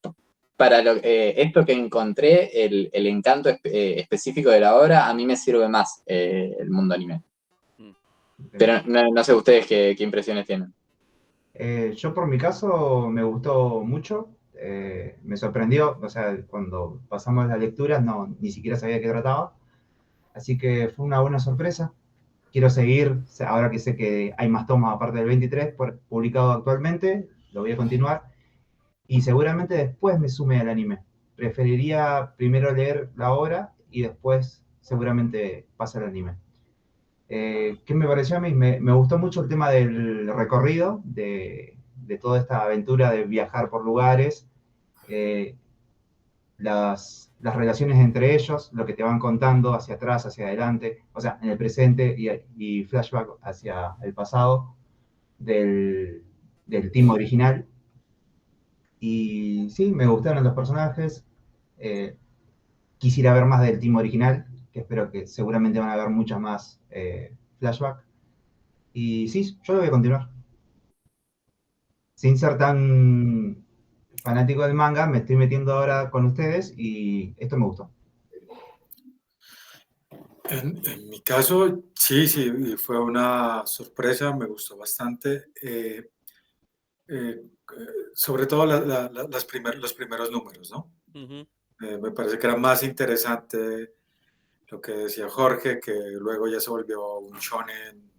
para esto que encontré, el encanto específico de la obra, a mí me sirve más el mundo anime. Pero no sé ustedes qué impresiones tienen. Yo por mi caso me gustó mucho, me sorprendió, o sea, cuando pasamos la lectura no, ni siquiera sabía de qué trataba, así que fue una buena sorpresa. Quiero seguir, ahora que sé que hay más tomas aparte del 23 publicado actualmente, lo voy a continuar y seguramente después me sume al anime. Preferiría primero leer la obra y después seguramente pase al anime. ¿Qué me pareció a mí? Me gustó mucho el tema del recorrido, de toda esta aventura de viajar por lugares, eh, las relaciones entre ellos, lo que te van contando hacia atrás, hacia adelante, o sea, en el presente y flashback hacia el pasado del team original. Y sí, me gustaron los personajes. eh, Quisiera ver más del team original, que espero que seguramente van a haber muchas más flashback. Y sí, yo lo voy a continuar. Sin ser tan fanático del manga, me estoy metiendo ahora con ustedes y esto me gustó. En mi caso, sí, sí, y fue una sorpresa, me gustó bastante. Sobre todo los primeros números, ¿no? Ujú. Me parece que era más interesante lo que decía Jorge, que luego ya se volvió un shonen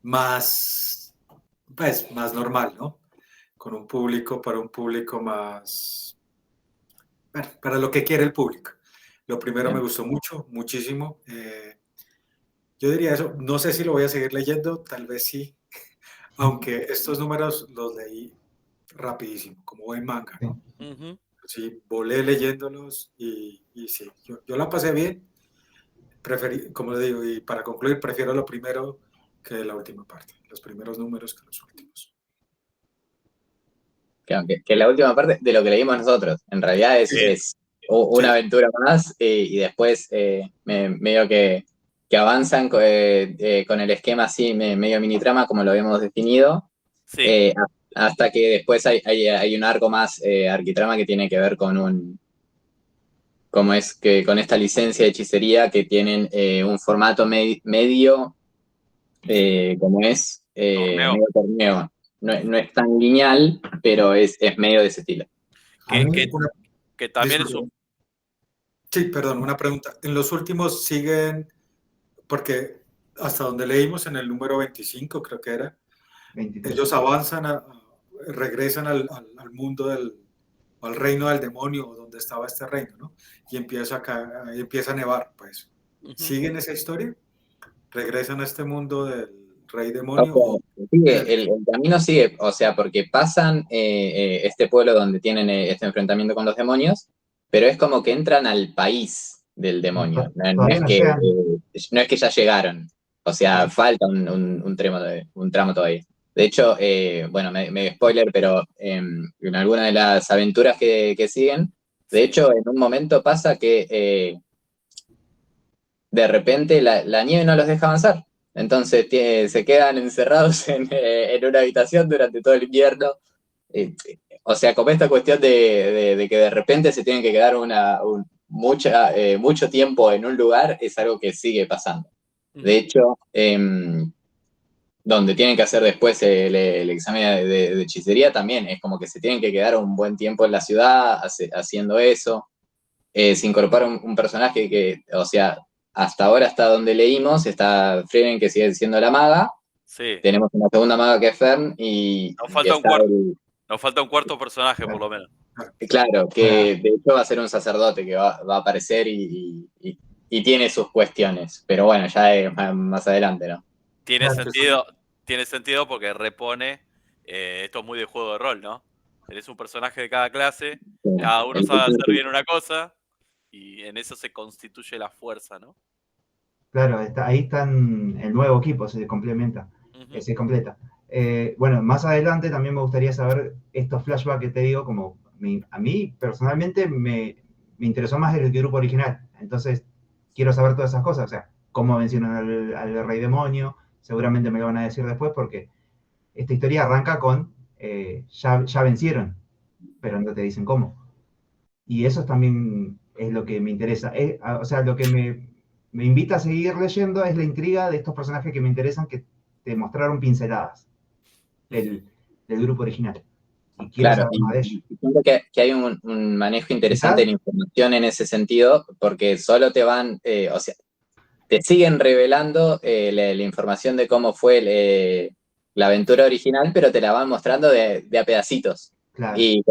más, pues, más normal, ¿no? Con un público, para un público más, bueno, para lo que quiere el público. Lo primero me Bien. gustó mucho, muchísimo. Yo diría eso, no sé si lo voy a seguir leyendo, tal vez sí, aunque estos números los leí rapidísimo, como buen manga, Sí. ¿no? Ujú. Sí, volé leyéndolos y sí, yo la pasé bien, preferí, como le digo, y para concluir, prefiero lo primero que la última parte, los primeros números que los últimos. Que la última parte de lo que leímos nosotros, en realidad Sí, es una sí, aventura más, y después medio que avanzan con el esquema así, medio mini trama como lo habíamos definido, Sí. eh, hasta que después hay un arco más arquitrama que tiene que ver como es que con esta licencia de hechicería que tienen un formato medio, como es Torneo. medio torneo. No es tan lineal, pero es medio de ese estilo. a Que, mí que, una, que también es disculpe, un. sí, perdón, una pregunta. En los últimos siguen, porque hasta donde leímos en el número 25 creo que era, 23. ellos avanzan, regresan al mundo al reino del demonio, donde estaba este reino, ¿no? Y empieza a nevar, pues. Ujú. ¿Siguen esa historia? ¿Regresan a este mundo del rey O demonio o sea, sigue, en el el camino sigue, o sea, porque pasan este pueblo donde tienen este enfrentamiento con los demonios, pero es como que entran al país del demonio. No Todavía es no que, llegan. ya llegaron. O sea, Claro. falta un tramo todavía. De hedio, bueno, me spoiler, pero en alguna de las aventuras que siguen, de Sí. hecho, en un momento pasa que de repente la nieve no los deja avanzar. Entonces se quedan encerrados en una habitación durante todo el invierno. Eh, o sea, como esta cuestión de que de repente se tienen que quedar mucho tiempo en un lugar, es algo que sigue pasando. De hecho, donde tienen que hacer después el examen de hechicería también, es como que se tienen que quedar un buen tiempo en la ciudad haciendo eso. Se incorpora un personaje que, o sea, hasta ahora, hasta donde leímos, está Frieren, que sigue siendo la maga. Sí. Tenemos una segunda maga que es Fern y Nos falta un cuarto personaje, por lo menos. Claro, que de hecho va a ser un sacerdote que va a aparecer y tiene sus cuestiones, pero bueno, ya es más adelante, ¿no? Tiene sentido porque repone, esto es muy de juego de rol, ¿no? Tenés un personaje de cada clase, cada uno sabe hacer bien una cosa, y en eso se constituye la fuerza, ¿no? Claro, ahí están el nuevo equipo, se complementa, se completa. Bueno, más adelante también me gustaría saber estos flashbacks que te digo, como a mí personalmente me interesó más el grupo original, entonces quiero saber todas esas cosas, o sea, cómo mencionan al rey demonio, seguramente me lo van a decir después porque esta historia arranca con ya vencieron, pero no te dicen cómo. Y eso también es lo que me interesa. O sea, lo que me invita a seguir leyendo es la intriga de estos personajes que me interesan, que te mostraron pinceladas del grupo original. Y quiero saber más de ellos. Siento que hay un manejo interesante de la información en ese sentido, porque solo te van, o sea, te siguen revelando la información de cómo fue la aventura original, pero te la van mostrando de a pedacitos. Claro. Y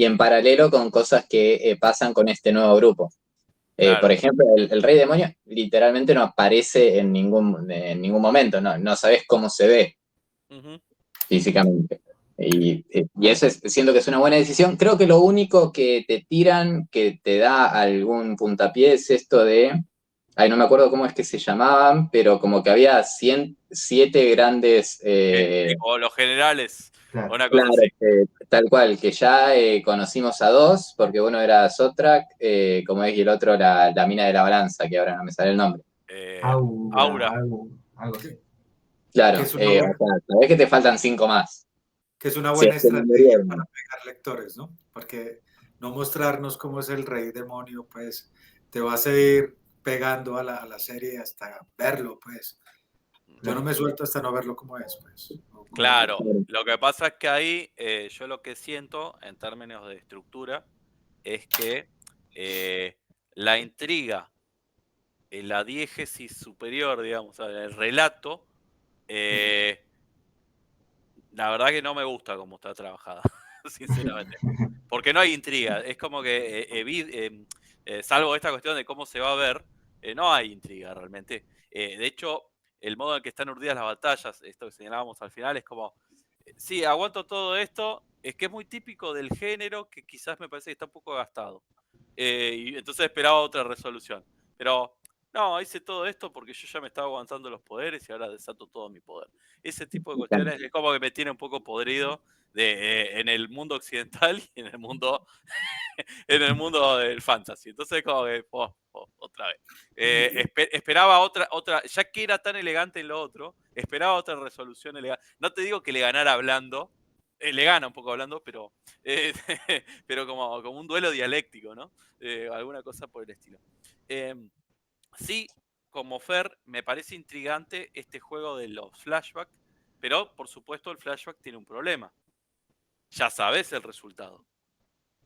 en paralelo con cosas que pasan con este nuevo grupo. Claro. Por ejemplo, el Rey Demonio literalmente no aparece en ningún momento, no sabes cómo se ve físicamente. Y eso siento que es una buena decisión. Creo que lo único que te tiran, que te da algún puntapié, es esto de... Ay, no me acuerdo cómo es que se llamaban, pero como que había 7 grandes... o los generales, claro. Una cosa así. Tal cual, que ya conocimos a 2, porque uno era Sotrak, como es, y el otro la mina de la balanza, que ahora no me sale el nombre. Aura. Algo así. Claro, sabés que te faltan 5 más. Que es una buena estrategia para pegar lectores, ¿no? Porque no mostrarnos cómo es el rey demonio, pues te vas a ir pegando a la serie hasta verlo, pues. Yo no me suelto hasta no verlo como es, pues. Claro, lo que pasa es que ahí yo lo que siento en términos de estructura es que la intriga, la diégesis superior, digamos, el relato, la verdad que no me gusta cómo está trabajada, sinceramente. Porque no hay intriga, es como que, salvo esta cuestión de cómo se va a ver, no hay intriga realmente. De hecho, el modo en que están urdidas las batallas, esto que señalábamos al final, es como, sí, aguanto todo esto, es que es muy típico del género que quizás me parece que está un poco gastado. Y entonces esperaba otra resolución. Pero no, hice todo esto porque yo ya me estaba aguantando los poderes y ahora desato todo mi poder. Ese tipo de cuestiones es como que me tiene un poco podrido en el mundo occidental y en el mundo del fantasy. Entonces como que otra vez. Esperaba otra, ya que era tan elegante en lo otro, esperaba otra resolución elegante. No te digo que le ganara hablando, le gana un poco hablando, pero como un duelo dialéctico, ¿no? Alguna cosa por el estilo. Sí, como Fer, me parece intrigante este juego de los flashbacks, pero por supuesto el flashback tiene un problema. Ya sabes el resultado.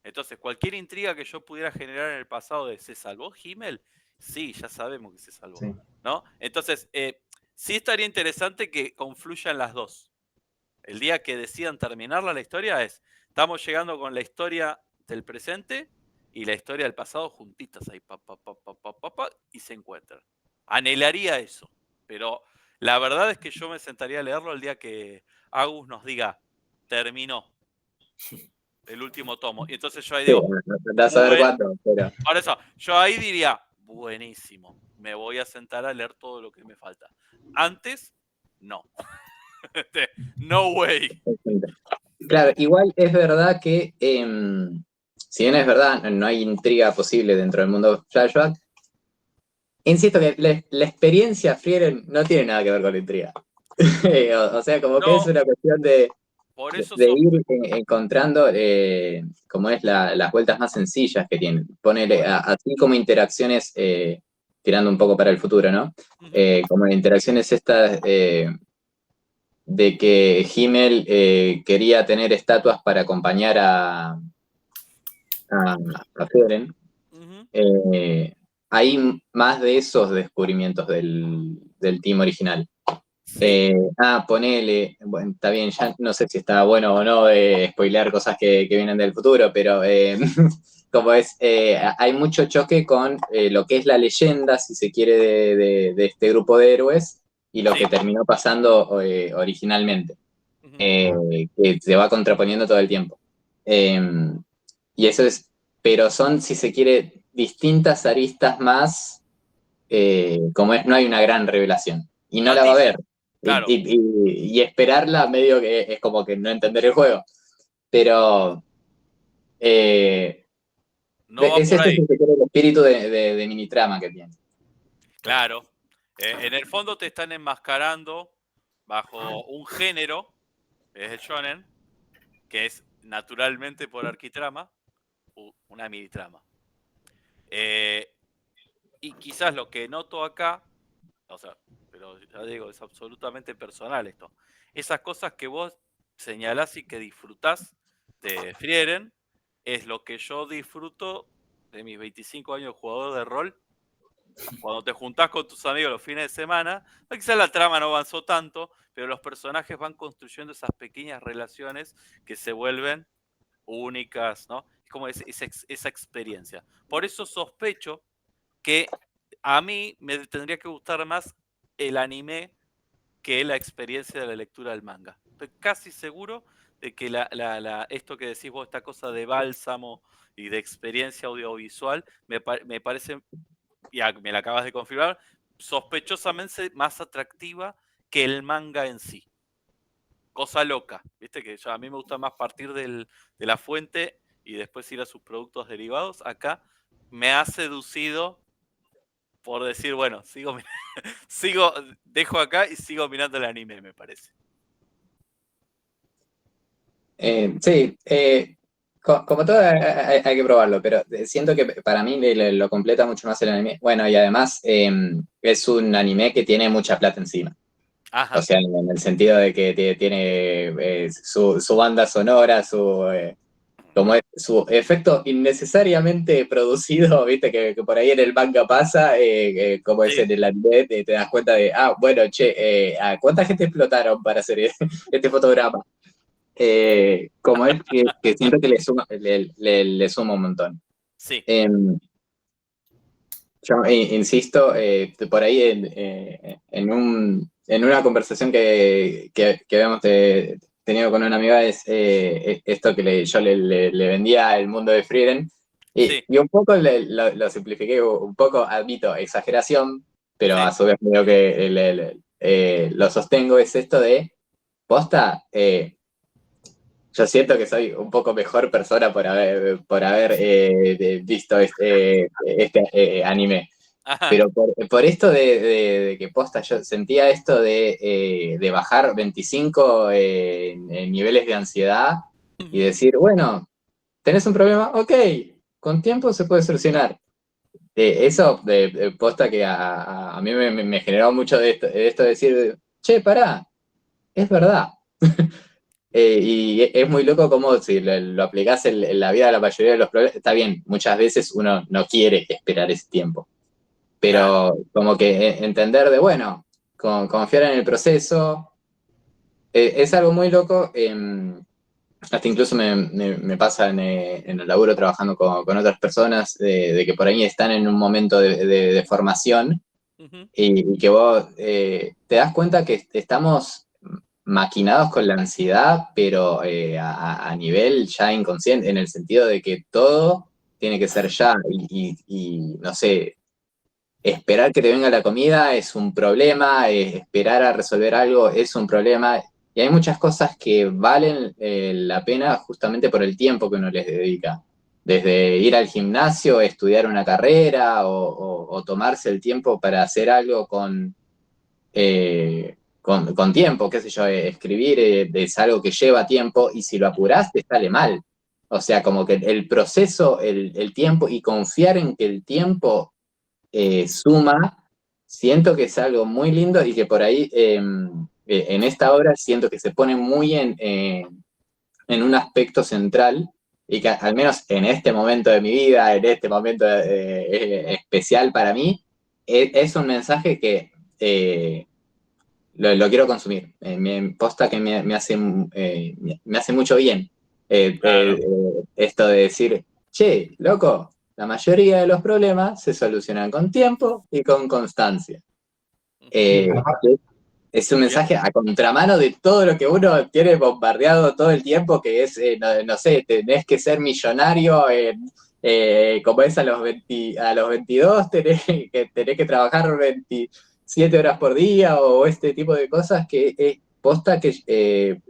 Entonces, cualquier intriga que yo pudiera generar en el pasado de ¿se salvó Himmel? Sí, ya sabemos que se salvó, sí. ¿No? Entonces, sí estaría interesante que confluyan las dos. El día que decidan terminarla la historia estamos llegando con la historia del presente y la historia del pasado juntitas ahí, y se encuentran. Anhelaría eso, pero la verdad es que yo me sentaría a leerlo el día que Agus nos diga, terminó el último tomo. Y entonces yo ahí digo, a saber cuánto, pero... Por eso, yo ahí diría, buenísimo, me voy a sentar a leer todo lo que me falta. Antes, no. No way. Claro, igual es verdad que, si bien es verdad, no hay intriga posible dentro del mundo flashback, insisto que la experiencia Frieren no tiene nada que ver con la intriga. O sea, como que es una cuestión de Por eso de ir encontrando como es las vueltas más sencillas que tienen. Ponele, así como interacciones, tirando un poco para el futuro, ¿no? Como interacciones estas de que Himmel quería tener estatuas para acompañar a Feren. Hay más de esos descubrimientos del team original. Sí. Ponele, bueno, está bien, ya no sé si está bueno o no spoilear cosas que vienen del futuro, pero como es, hay mucho choque con lo que es la leyenda, si se quiere, de este grupo de héroes y lo Sí. que terminó pasando originalmente, que se va contraponiendo todo el tiempo. Y eso es, pero son, si se quiere, distintas aristas más, como es, no hay una gran revelación. Y no la va a haber. Claro. Y esperarla medio que es como que no entender el juego. Pero No va es por este ahí. si se quiere, el espíritu de mini-trama que tiene. Claro. En el fondo te están enmascarando bajo un género, es el shonen, que es naturalmente por arquitrama, una mini-trama. Y quizás lo que noto acá, o sea, pero ya digo, es absolutamente personal esto. Esas cosas que vos señalás y que disfrutás de Frieren, es lo que yo disfruto de mis 25 años de jugador de rol. Cuando te juntás con tus amigos los fines de semana, quizás la trama no avanzó tanto, pero los personajes van construyendo esas pequeñas relaciones que se vuelven únicas, ¿no? Es como esa experiencia. Por eso sospecho que a mí me tendría que gustar más el anime que la experiencia de la lectura del manga. Estoy casi seguro de que esto que decís vos, esta cosa de bálsamo y de experiencia audiovisual, me parece, ya me la acabas de confirmar, sospechosamente más atractiva que el manga en sí. Cosa loca, viste que a mí me gusta más partir de la fuente y después ir a sus productos derivados. Acá me ha seducido por decir, bueno, dejo acá y sigo mirando el anime, me parece. Sí, como todo hay que probarlo, pero siento que para mí lo completa mucho más el anime. Bueno, y además es un anime que tiene mucha plata encima. Ajá. O sea, en el sentido de que tiene su banda sonora, como es, su efecto innecesariamente producido, viste, que por ahí en el manga pasa, como es Sí. en el anime, te das cuenta de, bueno, che, ¿a cuánta gente explotaron para hacer este fotograma? Como es que siento que le suma un montón. Sí. Yo insisto, por ahí en una conversación que habíamos tenido con una amiga, es esto que yo le vendía el mundo de Frieren, Sí. y un poco lo simplifiqué, un poco, admito, exageración, pero Sí. a su vez medio que lo sostengo, es esto de, posta, yo siento que soy un poco mejor persona por haber visto este anime. Ajá. Pero por esto de que posta, yo sentía esto de bajar 25 en niveles de ansiedad y decir, bueno, ¿tenés un problema? Ok, con tiempo se puede solucionar. Eso de posta que a mí me generó mucho de esto de decir, che, pará, es verdad. Y es muy loco como si lo aplicás en la vida de la mayoría de los problemas, está bien, muchas veces uno no quiere esperar ese tiempo, Claro. pero como que entender de, bueno, confiar en el proceso, es algo muy loco, hasta incluso me pasa en el laburo trabajando con otras personas, de que por ahí están en un momento de formación y que vos te das cuenta que estamos maquinados con la ansiedad, pero a nivel ya inconsciente, en el sentido de que todo tiene que ser ya y no sé, esperar que te venga la comida es un problema, esperar a resolver algo es un problema, y hay muchas cosas que valen la pena justamente por el tiempo que uno les dedica. Desde ir al gimnasio, estudiar una carrera o tomarse el tiempo para hacer algo con tiempo, qué sé yo, escribir es algo que lleva tiempo y si lo apurás te sale mal. O sea, como que el proceso, el tiempo y confiar en que el tiempo suma, siento que es algo muy lindo y que por ahí en esta obra siento que se pone muy en un aspecto central y que al menos en este momento de mi vida, en este momento especial para mí, es un mensaje que lo quiero consumir. Me posta que me hace mucho bien Claro. esto de decir, che, loco, la mayoría de los problemas se solucionan con tiempo y con constancia. Sí, Eh, aparte, es un Bien. mensaje a contramano de todo lo que uno tiene bombardeado todo el tiempo, que es, no sé, tenés que ser millonario, como es a los 22, tenés que trabajar 27 horas por día, o este tipo de cosas que es posta que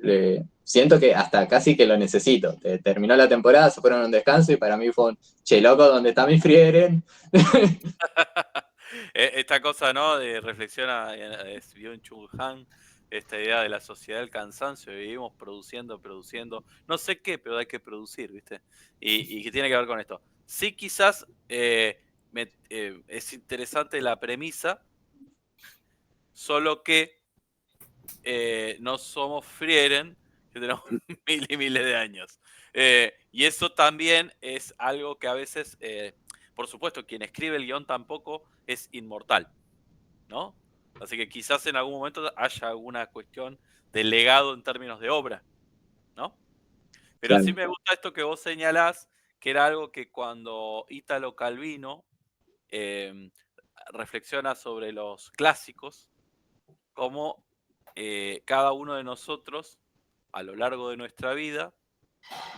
siento que hasta casi que lo necesito. Terminó la temporada, se fueron a un descanso y para mí fue un, che, loco, ¿dónde está mi Frieren? Esta cosa, ¿no? De reflexiona Byung-Chul Han, esta idea de la sociedad del cansancio, vivimos produciendo, no sé qué, pero hay que producir, ¿viste? Y que tiene que ver con esto. Sí, quizás es interesante la premisa, solo que no somos Frieren, que tenemos miles y miles de años. Y eso también es algo que a veces, por supuesto, quien escribe el guión tampoco es inmortal, ¿no? Así que quizás en algún momento haya alguna cuestión de legado en términos de obra, ¿no? Pero sí Claro. me gusta esto que vos señalás, que era algo que cuando Italo Calvino eh, reflexiona sobre los clásicos, cómo cada uno de nosotros, a lo largo de nuestra vida,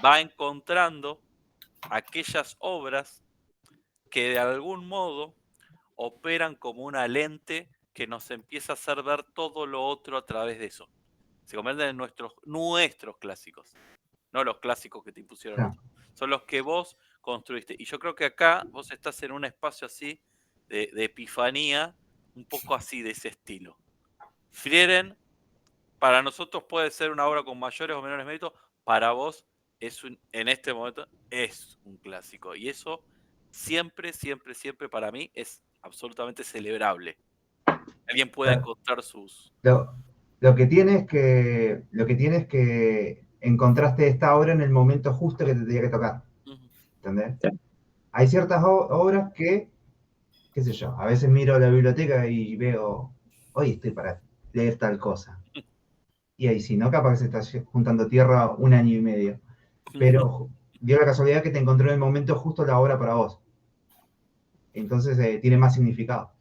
va encontrando aquellas obras que de algún modo operan como una lente que nos empieza a hacer ver todo lo otro a través de eso. Se convierten en nuestros clásicos, no los clásicos que te impusieron claro, otros. Son los que vos construiste. Y yo creo que acá vos estás en un espacio así de epifanía, un poco así de ese estilo. Frieren, para nosotros puede ser una obra con mayores o menores méritos, para vos en este momento es un clásico. Y eso siempre, siempre, siempre para mí es absolutamente celebrable. Alguien pueda claro. encontrar sus... Lo que tiene es que encontraste esta obra en el momento justo que te tenía que tocar, Ujú. ¿entendés? Sí. Hay ciertas obras que, qué sé yo, a veces miro la biblioteca y veo, hoy estoy para leer tal cosa. Y ahí si no, capaz que se está juntando tierra un año y medio. Pero dio la casualidad que te encontró en el momento justo la obra para vos. Entonces tiene más significado.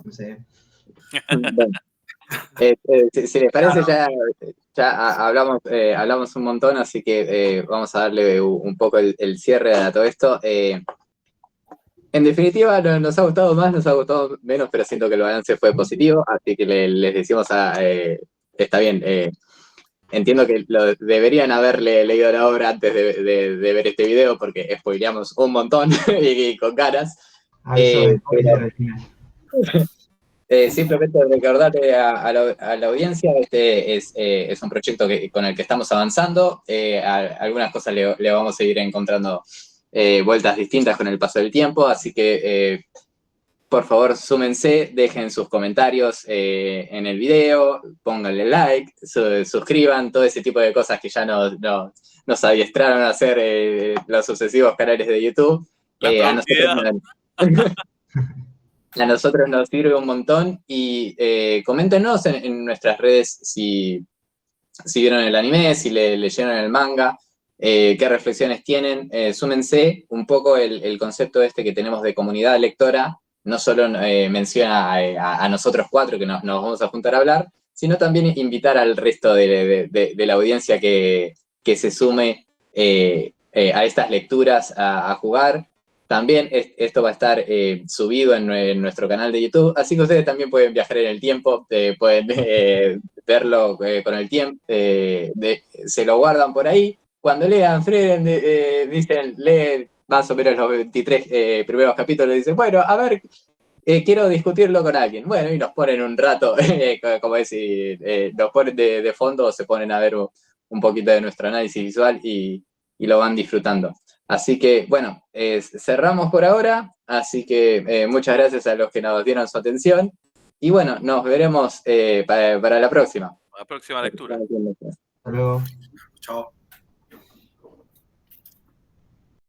No sé. Bueno, si les parece, ya hablamos un montón, así que vamos a darle un poco el cierre a todo esto. En definitiva, nos ha gustado más, nos ha gustado menos, pero siento que el balance fue positivo, así que les decimos está bien, entiendo que deberían haberle leído la obra antes de ver este video, porque spoileamos un montón y con ganas. Aviso de Pero spoiler al final. simplemente recordarle a la audiencia, este es un proyecto con el que estamos avanzando. Algunas cosas le vamos a ir encontrando vueltas distintas con el paso del tiempo, así que por favor súmense, dejen sus comentarios en el video, pónganle like, suscriban, todo ese tipo de cosas que ya nos adiestraron a hacer los sucesivos canales de YouTube. La A nosotros productividad. a nosotros nos sirve un montón y coméntenos en nuestras redes si vieron el anime, si leyeron el manga, qué reflexiones tienen. Súmense un poco el concepto este que tenemos de comunidad lectora, no solo menciona a nosotros cuatro que nos vamos a juntar a hablar, sino también invitar al resto de la audiencia que se sume a estas lecturas a jugar. También esto va a estar subido en nuestro canal de YouTube, así que ustedes también pueden viajar en el tiempo, pueden verlo con el tiempo, se lo guardan por ahí. Cuando lean Frieren, dicen, lee más o menos los 23 primeros capítulos, dicen, bueno, a ver, quiero discutirlo con alguien. Bueno, y nos ponen un rato, como decir, nos ponen de fondo, se ponen a ver un poquito de nuestro análisis visual y lo van disfrutando. Así que, bueno, cerramos por ahora, así que muchas gracias a los que nos dieron su atención. Y bueno, nos veremos para la próxima. La próxima lectura. Hasta luego. Chao.